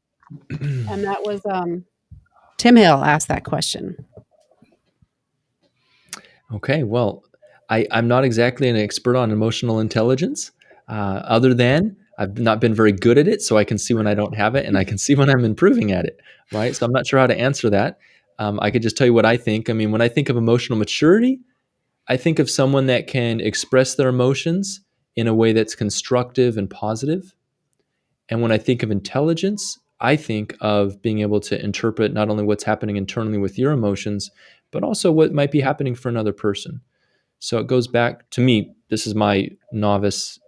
And that was Tim Hill asked that question. Okay, well, I'm not exactly an expert on emotional intelligence, other than I've not been very good at it, so I can see when I don't have it, and I can see when I'm improving at it, right? So I'm not sure how to answer that. I could just tell you what I think. I mean, when I think of emotional maturity, I think of someone that can express their emotions in a way that's constructive and positive. And when I think of intelligence, I think of being able to interpret not only what's happening internally with your emotions, but also what might be happening for another person. So it goes back to me, this is my novice,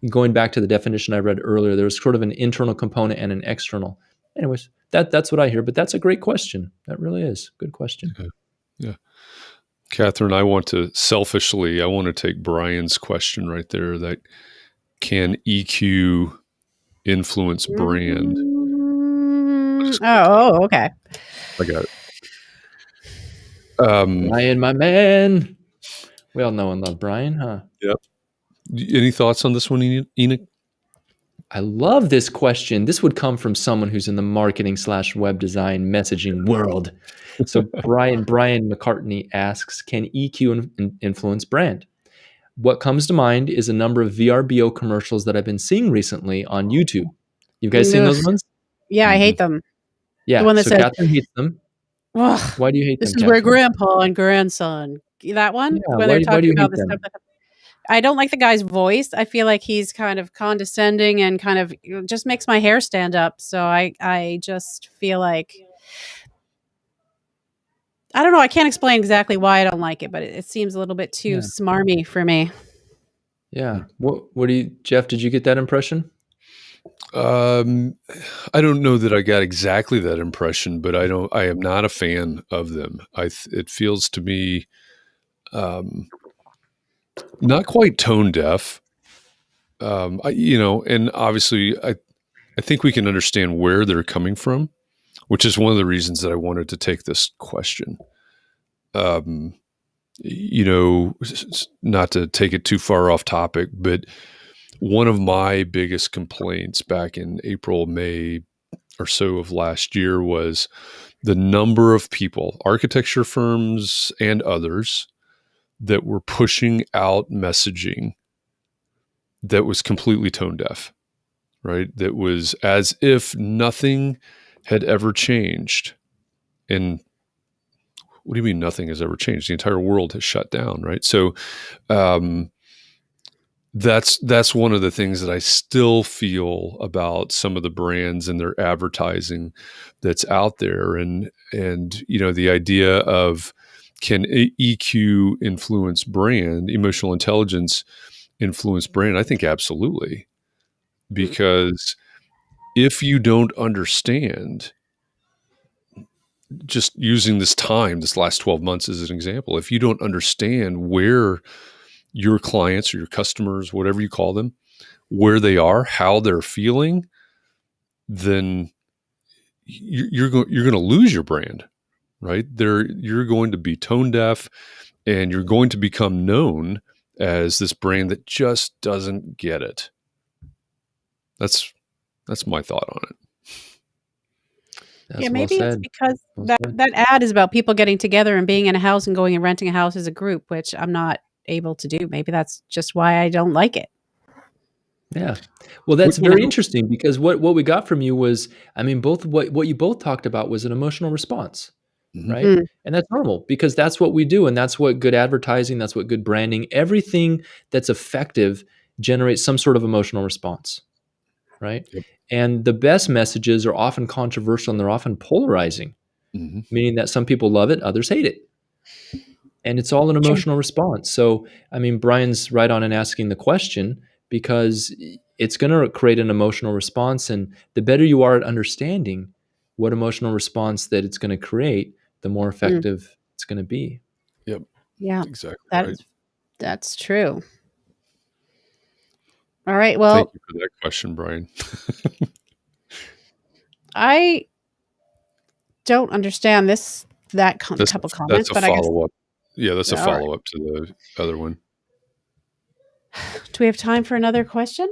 going back to the definition I read earlier, there's sort of an internal component and an external. Anyways, that's what I hear, but that's a great question. That really is. Good question. Yeah. Yeah. Katharine, I want to take Brian's question right there, that can EQ influence brand? Okay. I got it. Brian, my man. We all know and love Brian, huh? Yep. Any thoughts on this one, Enoch? I love this question. This would come from someone who's in the marketing/web design messaging world. So Brian McCartney asks, can EQ influence brand? What comes to mind is a number of VRBO commercials that I've been seeing recently on YouTube. You guys seen Ugh. those ones? Yeah, I hate them. Yeah. The one that So says, Katharine hates them. "Ugh, Why do you hate this them, is where Katharine? grandpa and grandson." That one? Yeah. When they're Why do talking you about hate the stuff them? that I don't like the guy's voice. I feel like he's kind of condescending and kind of just makes my hair stand up. So I just feel like I don't know. I can't explain exactly why I don't like it, but it seems a little bit too Yeah. smarmy for me. Yeah. What do you, Jeff? Did you get that impression? I don't know that I got exactly that impression, but I am not a fan of them. It feels to me not quite tone deaf. And obviously I think we can understand where they're coming from, which is one of the reasons that I wanted to take this question. Not to take it too far off topic, but one of my biggest complaints back in April, May or so of last year was the number of people, architecture firms and others, that were pushing out messaging that was completely tone deaf, right? That was as if nothing had ever changed. And what do you mean nothing has ever changed? The entire world has shut down, right? So that's one of the things that I still feel about some of the brands and their advertising that's out there. And the idea of, can EQ influence brand, emotional intelligence influence brand? I think absolutely. Because if you don't understand, just using this last 12 months as an example, if you don't understand where your clients or your customers, whatever you call them, where they are, how they're feeling, then you're going to lose your brand, right? You're going to be tone deaf, and you're going to become known as this brand that just doesn't get it. That's That's my thought on it. That's Yeah, well maybe it's said. because Well that said. that ad is about people getting together and being in a house and going and renting a house as a group, which I'm not able to do. Maybe that's just why I don't like it. Yeah. Well, that's You very know? interesting because what we got from you was, I mean, both what you both talked about was an emotional response, Mhm. right? Mm, And that's normal because that's what we do, and that's what good advertising, that's what good branding, everything that's effective generates some sort of emotional response, right? Yep. And the best messages are often controversial and they're often polarizing, Mhm. meaning that some people love it, others hate it. And it's all an true. emotional response. So, I mean, Brian's right on in asking the question because it's going to create an emotional response. And the better you are at understanding what emotional response that it's going to create, the more Mm, effective it's going to be. Yep. yeah, Exactly that right. is that's true. All right. Thank Well, you for that question, Brian. I don't understand That's couple that's comments, a but I guess follow up. Yeah, that's a all right. follow up to the other one. Do we have time for another question?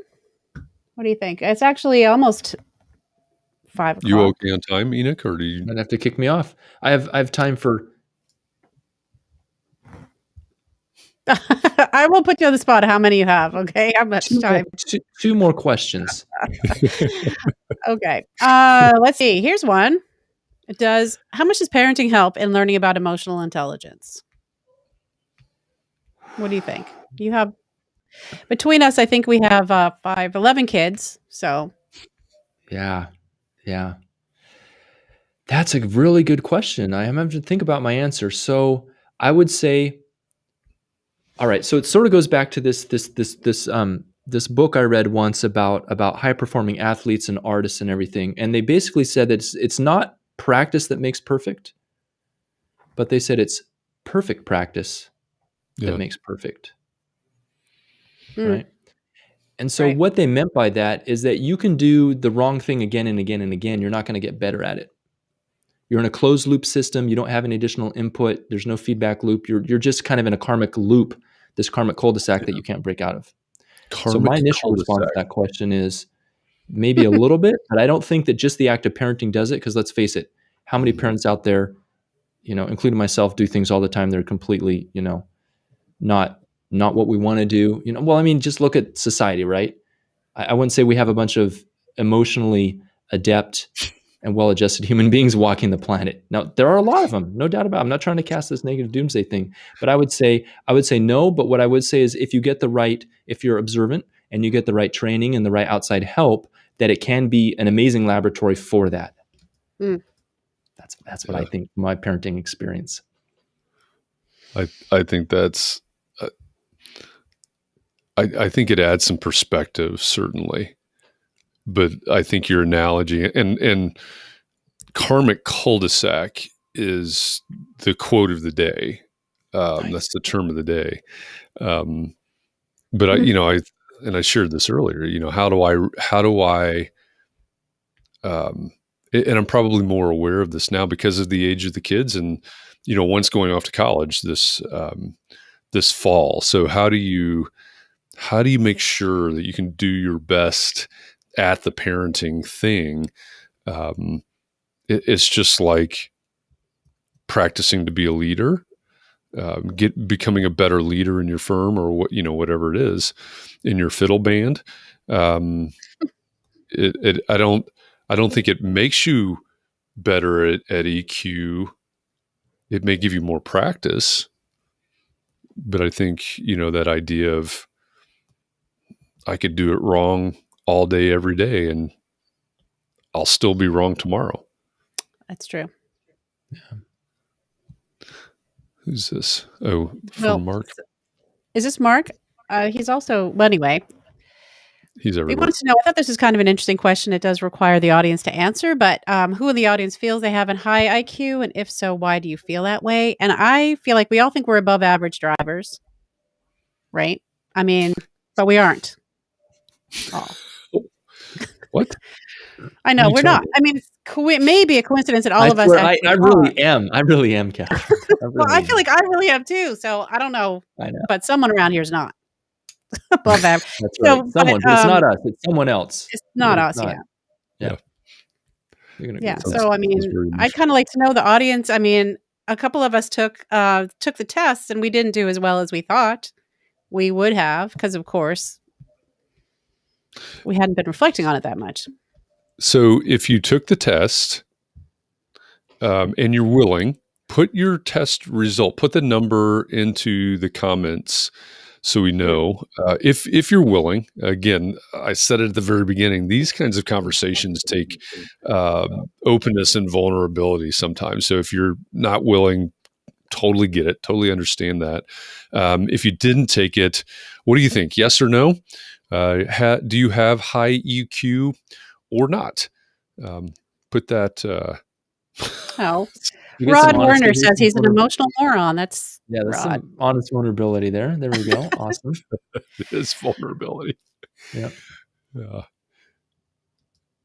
What do you think? It's actually almost five You o'clock. okay on time, Enoch, or do you? You'd have to kick me off. I have time for I will put you on the spot. How many you have? Okay, how much time? two more questions. Okay. Let's see. Here's one. How much does parenting help in learning about emotional intelligence? What do you think? You have between us, I think we have 11 kids. So Yeah. Yeah. That's a really good question. I am having to think about my answer. So I would say, all right. So it sort of goes back to this book I read once about high performing athletes and artists and everything. And they basically said that it's not practice that makes perfect, but they said it's perfect practice that Yeah. makes perfect. mm, Right. And so right. what they meant by that is that you can do the wrong thing again and again and again. You're not going to get better at it. You're in a closed loop system. You don't have any additional input. There's no feedback loop. You're just kind of in a karmic loop, this karmic cul-de-sac that Yeah. you can't break out of. So my Karmic initial response to cul-de-sac. that question is maybe a little bit, but I don't think that just the act of parenting does it. Because let's face it, how many parents out there, including myself, do things all the time that are completely, not not what we want to do. Well, I mean, just look at society, right? I wouldn't say we have a bunch of emotionally adept and well-adjusted human beings walking the planet. Now, there are a lot of them, no doubt about it. I'm not trying to cast this negative doomsday thing, but I would say no. But what I would say is if you're observant and you get the right training and the right outside help, that it can be an amazing laboratory for that. Mm, That's what I Yeah. think from my parenting experience. I think that's. I think it adds some perspective, certainly, but I think your analogy and karmic cul-de-sac is the quote of the day. Nice. That's the term of the day. Um, but mm, I shared this earlier. How do I and I'm probably more aware of this now because of the age of the kids, and one's going off to college this fall. So how do you make sure that you can do your best at the parenting thing? Um, it's just like practicing to be a leader, becoming a better leader in your firm or whatever it is in your fiddle band. Um, I don't think it makes you better at EQ. It may give you more practice, but I think that idea of I could do it wrong all day, every day, and I'll still be wrong tomorrow. that's true. Who's this? Oh, from Well, Mark. is this Mark? He's also, well, anyway, He's he everywhere. wants to know. I thought this was kind of an interesting question. It does require the audience to answer, but who in the audience feels they have a high IQ? And if so, why do you feel that way? And I feel like we all think we're above average drivers, right? I mean, but we aren't. Oh, What? I What are know you we're talking not. I mean, it may be a coincidence that all I of us swear, I actually are. really am. I really am, Catherine. I Well, I really feel am. like I really am too. So I don't know, I know. but someone around here is not above average. That's right. So, but Someone, but it's not us. It's someone else. it's But not it's us. not. Yeah. Yeah. Yeah. You're gonna agree Yeah. with Sounds, that. So, I sounds mean, very I'd niche. kind of like to know the audience. I mean, a couple of us took the test and we didn't do as well as we thought we would have because, of course, we hadn't been reflecting on it that much. So if you took the test and you're willing, put your test result, put the number into the comments so we know. If you're willing, again, I said it at the very beginning, these kinds of conversations take openness and vulnerability sometimes. So if you're not willing, totally get it, totally understand that. If you didn't take it, what do you think? Yes or no? Do you have high EQ or not? Put that. Oh, We get some Rod honesty Werner here, says some he's an emotional moron. That's yeah, there's Rod. some honest vulnerability there. There we go. Awesome. Is vulnerability. Yeah. Yeah,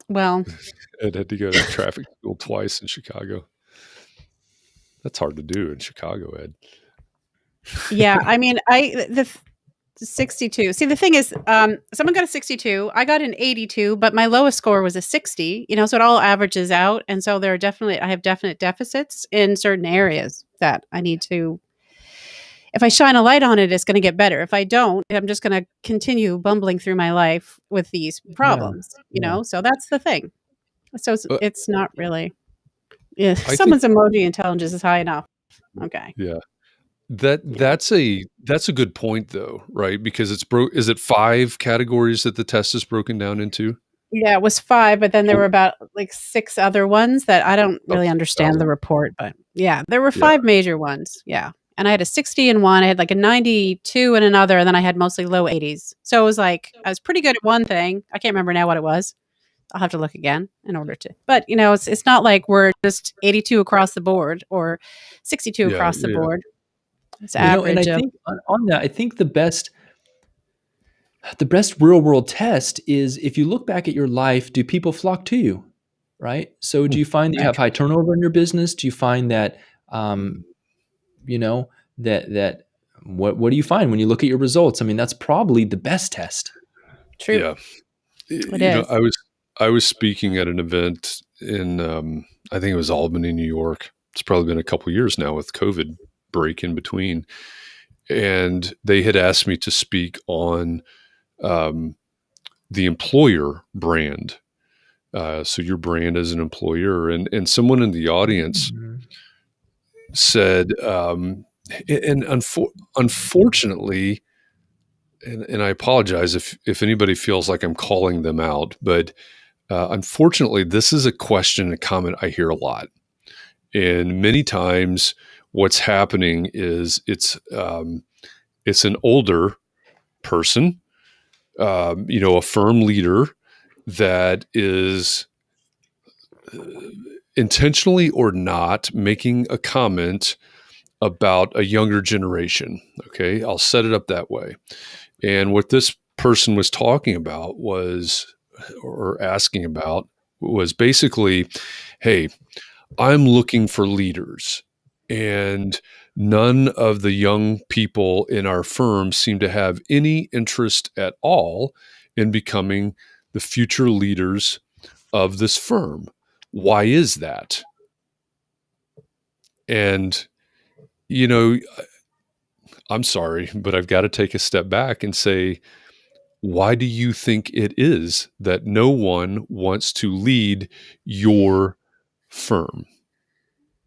Well, Ed had to go to traffic school twice in Chicago. That's hard to do in Chicago, Ed. yeah. I mean, the 62. See, the thing is, someone got a 62. I got an 82, but my lowest score was a 60. So it all averages out, and so I have definite deficits in certain areas that I need to. If I shine a light on it, it's going to get better. If I don't, I'm just going to continue bumbling through my life with these Yeah. problems. Yeah. So that's the thing. So But it's not really. Yeah, I think, someone's emoji intelligence is high enough. Okay. yeah, Yeah. that's a good point though, right? Because it's Is it 5 categories that the test is broken down into? Yeah, it was 5, but then there Oh, were about like 6 other ones that I don't about really understand 6,000. the report, but yeah, there were Yeah, 5 major ones. Yeah. And I had a 60 in one, I had like a 92 in another, and then I had mostly low 80s. So it was like I was pretty good at one thing. I can't remember now what it was. I'll have to look again in order to. But it's not like we're just 82 across the board or 62 yeah, across the yeah, board. It's yeah. And I average of think on that, I think the best real world test is if you look back at your life, do people flock to you? Right? So do Hmm. you find that you right. have high turnover in your business? Do you find that you know that what do you find when you look at your results? I mean, that's probably the best test. True. Yeah. It is. I was speaking at an event in I think it was Albany, New York. It's probably been a couple of years now with COVID break in between, and they had asked me to speak on um, the employer brand. So your brand as an employer, and someone in the audience Mhm. said, and unfortunately, and I apologize if anybody feels like I'm calling them out, but unfortunately, this is a question, a comment I hear a lot, and many times, what's happening is it's an older person, a firm leader that is intentionally or not making a comment about a younger generation. Okay, I'll set it up that way. And what this person was talking about or asking about, was basically, hey, I'm looking for leaders. And none of the young people in our firm seem to have any interest at all in becoming the future leaders of this firm. Why is that? And, you know, I'm sorry, but I've got to take a step back and say, why do you think it is that no one wants to lead your firm?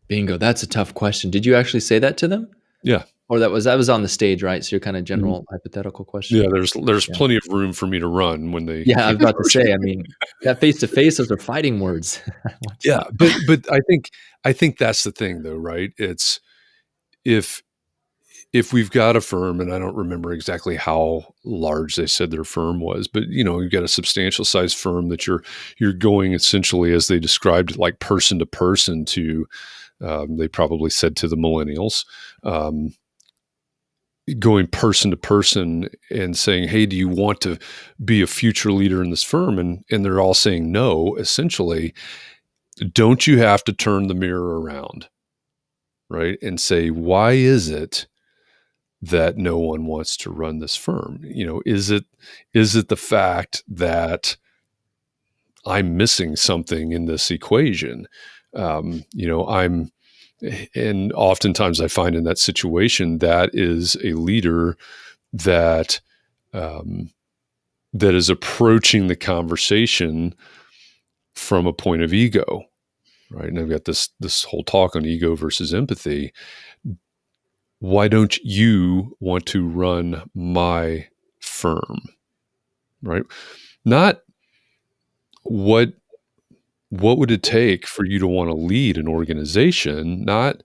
Bingo. That's a tough question. Did you actually say that to them? Yeah. Or that was on the stage, right? So your kind of Mhm. general hypothetical Yeah, question. there's Yeah. plenty of room for me to run when they Yeah, I keep was about to charging. say, I mean, that face to face, those are fighting words. Watch Yeah, out. but I think that's the thing though, right? It's if we've got a firm, and I don't remember exactly how large they said their firm was, but you've got a substantial sized firm that you're going essentially, as they described it, like person to person to, they probably said to the millennials, um, going person to person and saying, hey, do you want to be a future leader in this firm? And they're all saying no, essentially. Don't you have to turn the mirror around, right? And say, why is it that no one wants to run this firm? Is it the fact that I'm missing something in this equation. And oftentimes I find in that situation that is a leader that that is approaching the conversation from a point of ego, right? And I've got this whole talk on ego versus empathy. Why don't you want to run my firm, right? Not what would it take for you to want to lead an organization, not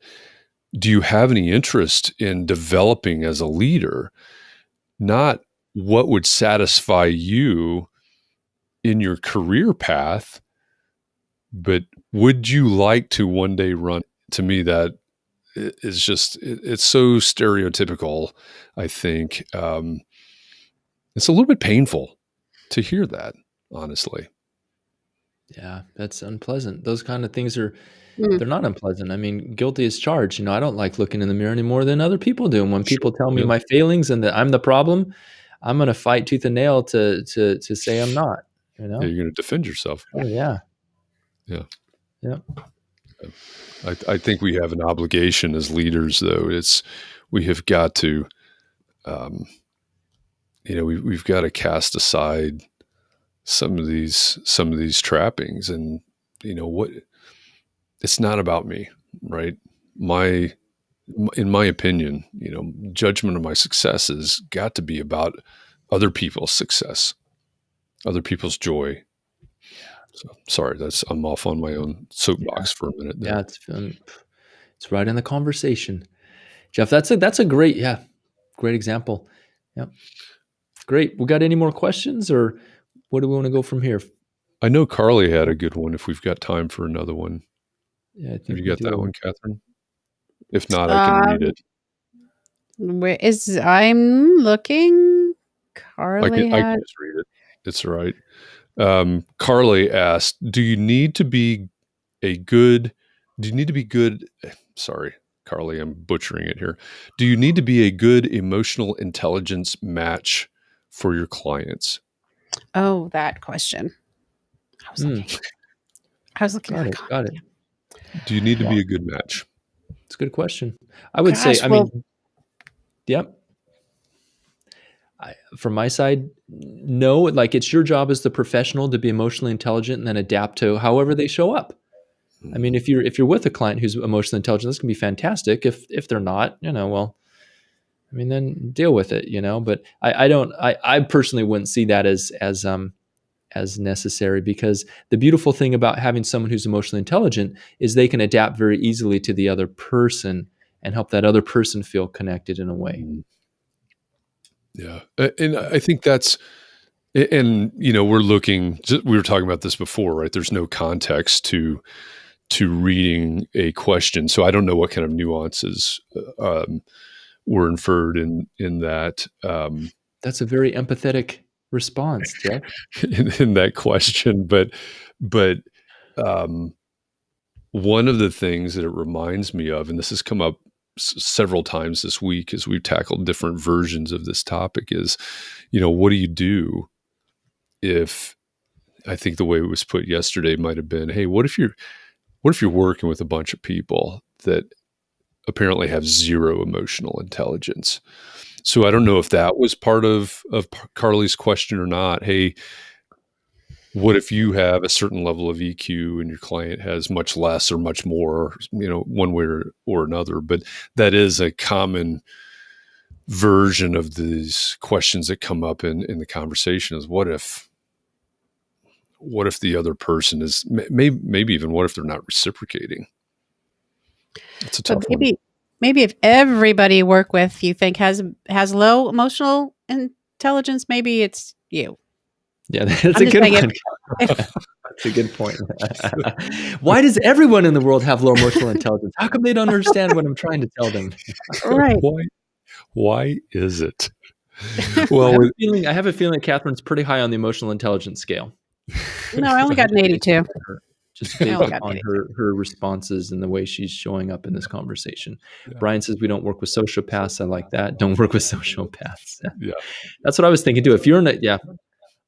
do you have any interest in developing as a leader, not what would satisfy you in your career path, but would you like to one day run? To me, that is just, it's so stereotypical, I think. It's a little bit painful to hear that, honestly. Yeah, that's unpleasant. Those kind of things are, they're not unpleasant. I mean, guilty as charged. You know, I don't like looking in the mirror any more than other people do. And when people tell me Yeah. my failings and that I'm the problem, I'm going to fight tooth and nail to say I'm not, you know? Yeah, you're going to defend yourself. Oh, yeah. Yeah. Yeah. I think we have an obligation as leaders, though. We have got to, we've got to cast aside some of these trappings, and what, it's not about me, right? In my opinion, judgment of my success has got to be about other people's success, other people's joy. So sorry, I'm off on my own soapbox for a minute there. Yeah, it's right in the conversation, Jeff. That's a great example. Yep, great. We got any more questions, or what do we want to go from here? I know Carly had a good one. If we've got time for another one, Yeah, I think have you got that one, Katharine? If not, I can read it. Where is I'm looking? Carly I can just read it. It's all right. Carly asked, do you need to be good? Sorry, Carly, I'm butchering it here. Do you need to be a good emotional intelligence match for your clients? Oh, that question. I was looking. Got at it. Got it. Do you need to be a good match? It's a good question. I would say, yep. From my side, no. Like, it's your job as the professional to be emotionally intelligent and then adapt to however they show up. I mean, if you're with a client who's emotionally intelligent, that's gonna be fantastic. If they're not, well, I mean, then deal with it, But I personally wouldn't see that as necessary, because the beautiful thing about having someone who's emotionally intelligent is they can adapt very easily to the other person and help that other person feel connected in a way. Yeah. And I think that's, and we were talking about this before, right? There's no context to reading a question. So I don't know what kind of nuances were inferred in that. That's a very empathetic response, Jeff. in that question. But one of the things that it reminds me of, and this has come up several times this week as we've tackled different versions of this topic, is, what do you do if, I think the way it was put yesterday might have been, hey, what if you're working with a bunch of people that apparently have zero emotional intelligence? So I don't know if that was part of Carly's question or not. Hey, what if you have a certain level of EQ and your client has much less or much more, one way or another? But that is a common version of these questions that come up in the conversation, is what if the other person is maybe even what if they're not reciprocating? It's a tough one. Maybe if everybody you work with you think has low emotional intelligence, maybe it's you. Yeah, that's a good one. That's a good point. Why does everyone in the world have low emotional intelligence? How come they don't understand what I'm trying to tell them? Right. Why is it? Well, I have a feeling that Katharine's pretty high on the emotional intelligence scale. No, I only got an 82. Just based on her responses and the way she's showing up in this conversation. Yeah. Brian says we don't work with sociopaths. I like that. Don't work with sociopaths. Yeah. That's what I was thinking too. If you're in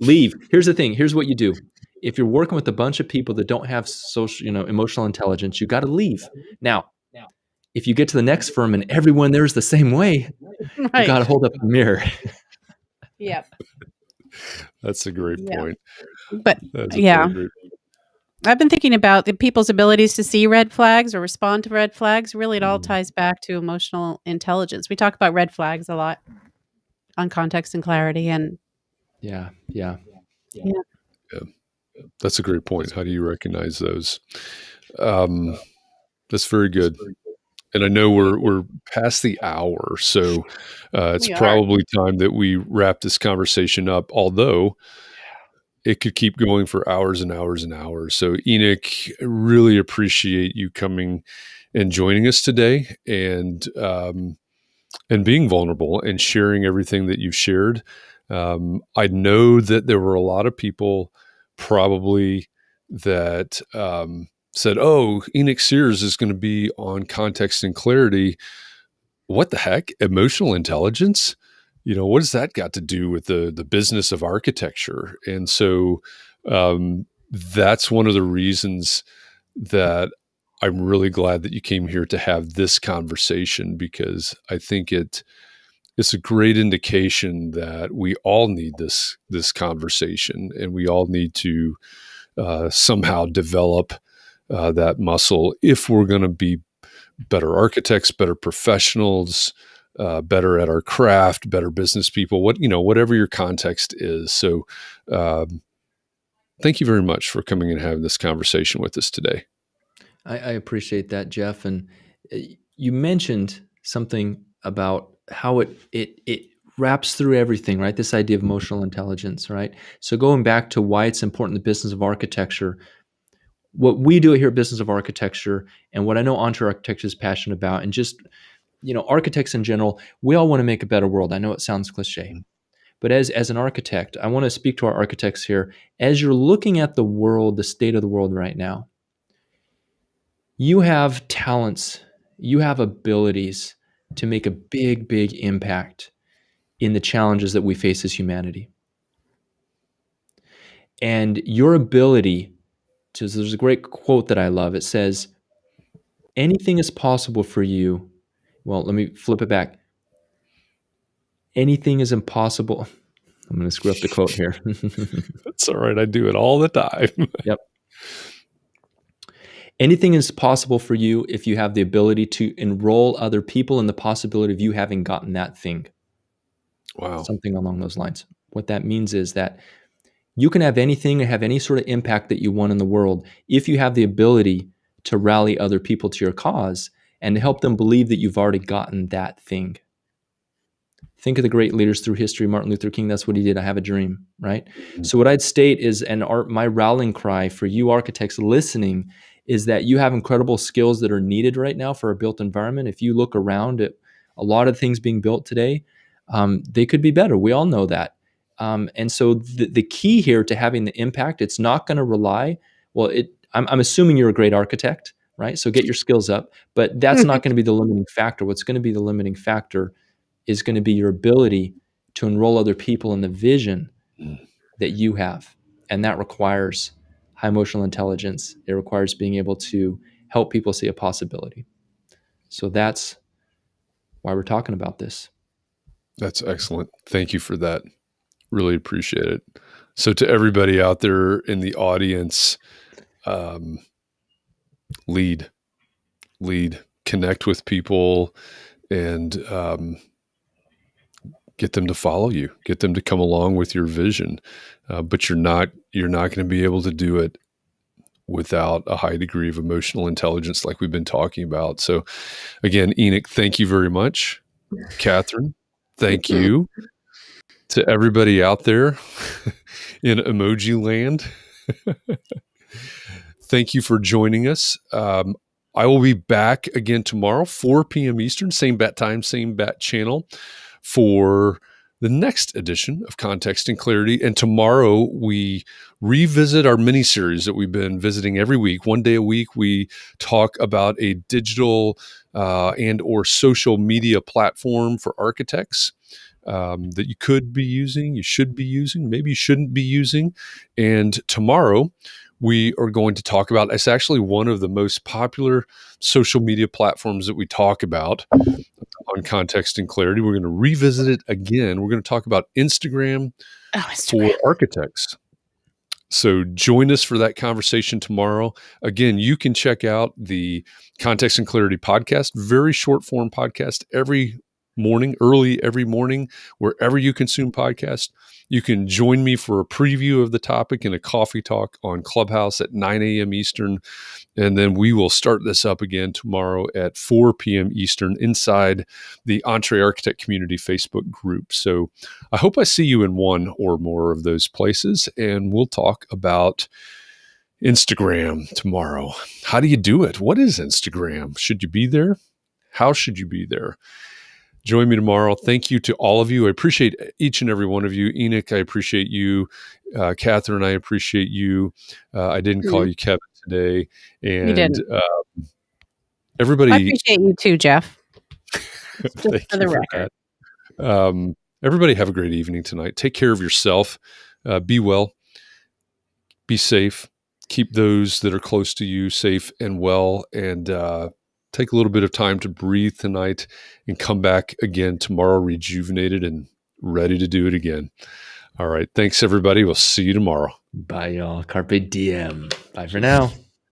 leave. Here's the thing. Here's what you do. if you're working with a bunch of people that don't have social, emotional intelligence, you got to leave. Now, if you get to the next firm and everyone there's the same way, you Right. got to hold up a mirror. Yep. That's a great Yeah. point. But That's yeah, a very great point. I've been thinking about the people's abilities to see red flags or respond to red flags. Really, it all ties back to emotional intelligence. We talk about red flags a lot on context and clarity, and Yeah. yeah. That's a great point. How do you recognize those? That's very good. And I know we're past the hour, so it's We are. probably time that we wrap this conversation up. Although it could keep going for hours and hours and hours. So Enoch, I really appreciate you coming and joining us today, and being vulnerable and sharing everything that you've shared. I know that there were a lot of people probably that said, "Oh, Enoch Sears is going to be on Context and Clarity. What the heck? Emotional intelligence? What does that got to do with the business of architecture?" And so that's one of the reasons that I'm really glad that you came here to have this conversation, because I think it's a great indication that we all need this conversation, and we all need to somehow develop that muscle if we're going to be better architects, better professionals, better at our craft, better business people, whatever your context is. So thank you very much for coming and having this conversation with us today. I appreciate that, Jeff. And you mentioned something about how it wraps through everything, right? This idea of emotional intelligence, right? So going back to why it's important in the business of architecture, what we do here at Business of Architecture, and what I know Entre Architecture is passionate about, and just architects in general, we all want to make a better world. I know it sounds cliche, but as an architect, I want to speak to our architects here. As you're looking at the world, the state of the world right now, you have talents, you have abilities to make a big, big impact in the challenges that we face as humanity. And your ability to, there's a great quote that I love. It says, anything is possible for you. Well, let me flip it back. Anything is impossible. I'm going to screw up the quote here. That's all right. I do it all the time. Yep. Anything is possible for you if you have the ability to enroll other people in the possibility of you having gotten that thing. Wow. Something along those lines. What that means is that you can have anything and have any sort of impact that you want in the world if you have the ability to rally other people to your cause and to help them believe that you've already gotten that thing. Think of the great leaders through history. Martin Luther King, that's what he did. I have a dream, right? Mm-hmm. So what I'd state is, and my rallying cry for you architects listening is that you have incredible skills that are needed right now for a built environment. If you look around at a lot of things being built today, they could be better. We all know that. And so the key here to having the impact, it's not going to rely, I'm assuming you're a great architect, right? So get your skills up, but that's not going to be the limiting factor. What's going to be the limiting factor is going to be your ability to enroll other people in the vision that you have. And that requires high emotional intelligence. It requires being able to help people see a possibility. So that's why we're talking about this. That's excellent. Thank you for that. Really appreciate it. So to everybody out there in the audience, lead, connect with people, and get them to follow you, get them to come along with your vision. But you're not going to be able to do it without a high degree of emotional intelligence like we've been talking about. So again, Enoch, thank you very much. Katharine, thank you. To everybody out there in emoji land, thank you for joining us. I will be back again tomorrow, 4 p.m. Eastern, same bat time, same bat channel, for the next edition of Context and Clarity. And tomorrow we revisit our mini-series that we've been visiting every week. One day a week, we talk about a digital and or social media platform for architects. that you could be using, you should be using, maybe you shouldn't be using. And tomorrow, we are going to talk about, it's actually one of the most popular social media platforms that we talk about on Context and Clarity. We're going to revisit it again. We're going to talk about Instagram for architects. So join us for that conversation tomorrow. Again, you can check out the Context and Clarity podcast, very short form podcast every morning, early every morning, wherever you consume podcasts. You can join me for a preview of the topic in a coffee talk on Clubhouse at 9 a.m. Eastern. And then we will start this up again tomorrow at 4 p.m. Eastern inside the Entree Architect Community Facebook group. So I hope I see you in one or more of those places, and we'll talk about Instagram tomorrow. How do you do it? What is Instagram? Should you be there? How should you be there? Join me tomorrow. Thank you to all of you. I appreciate each and every one of you. Enoch, I appreciate you. Katharine, I appreciate you. I didn't call you Kevin today. And you didn't. Everybody. I appreciate you too, Jeff. Thank for the record. Everybody have a great evening tonight. Take care of yourself. Be well. Be safe. Keep those that are close to you safe and well. And take a little bit of time to breathe tonight and come back again tomorrow rejuvenated and ready to do it again. All right. Thanks, everybody. We'll see you tomorrow. Bye, y'all. Carpe diem. Bye for now.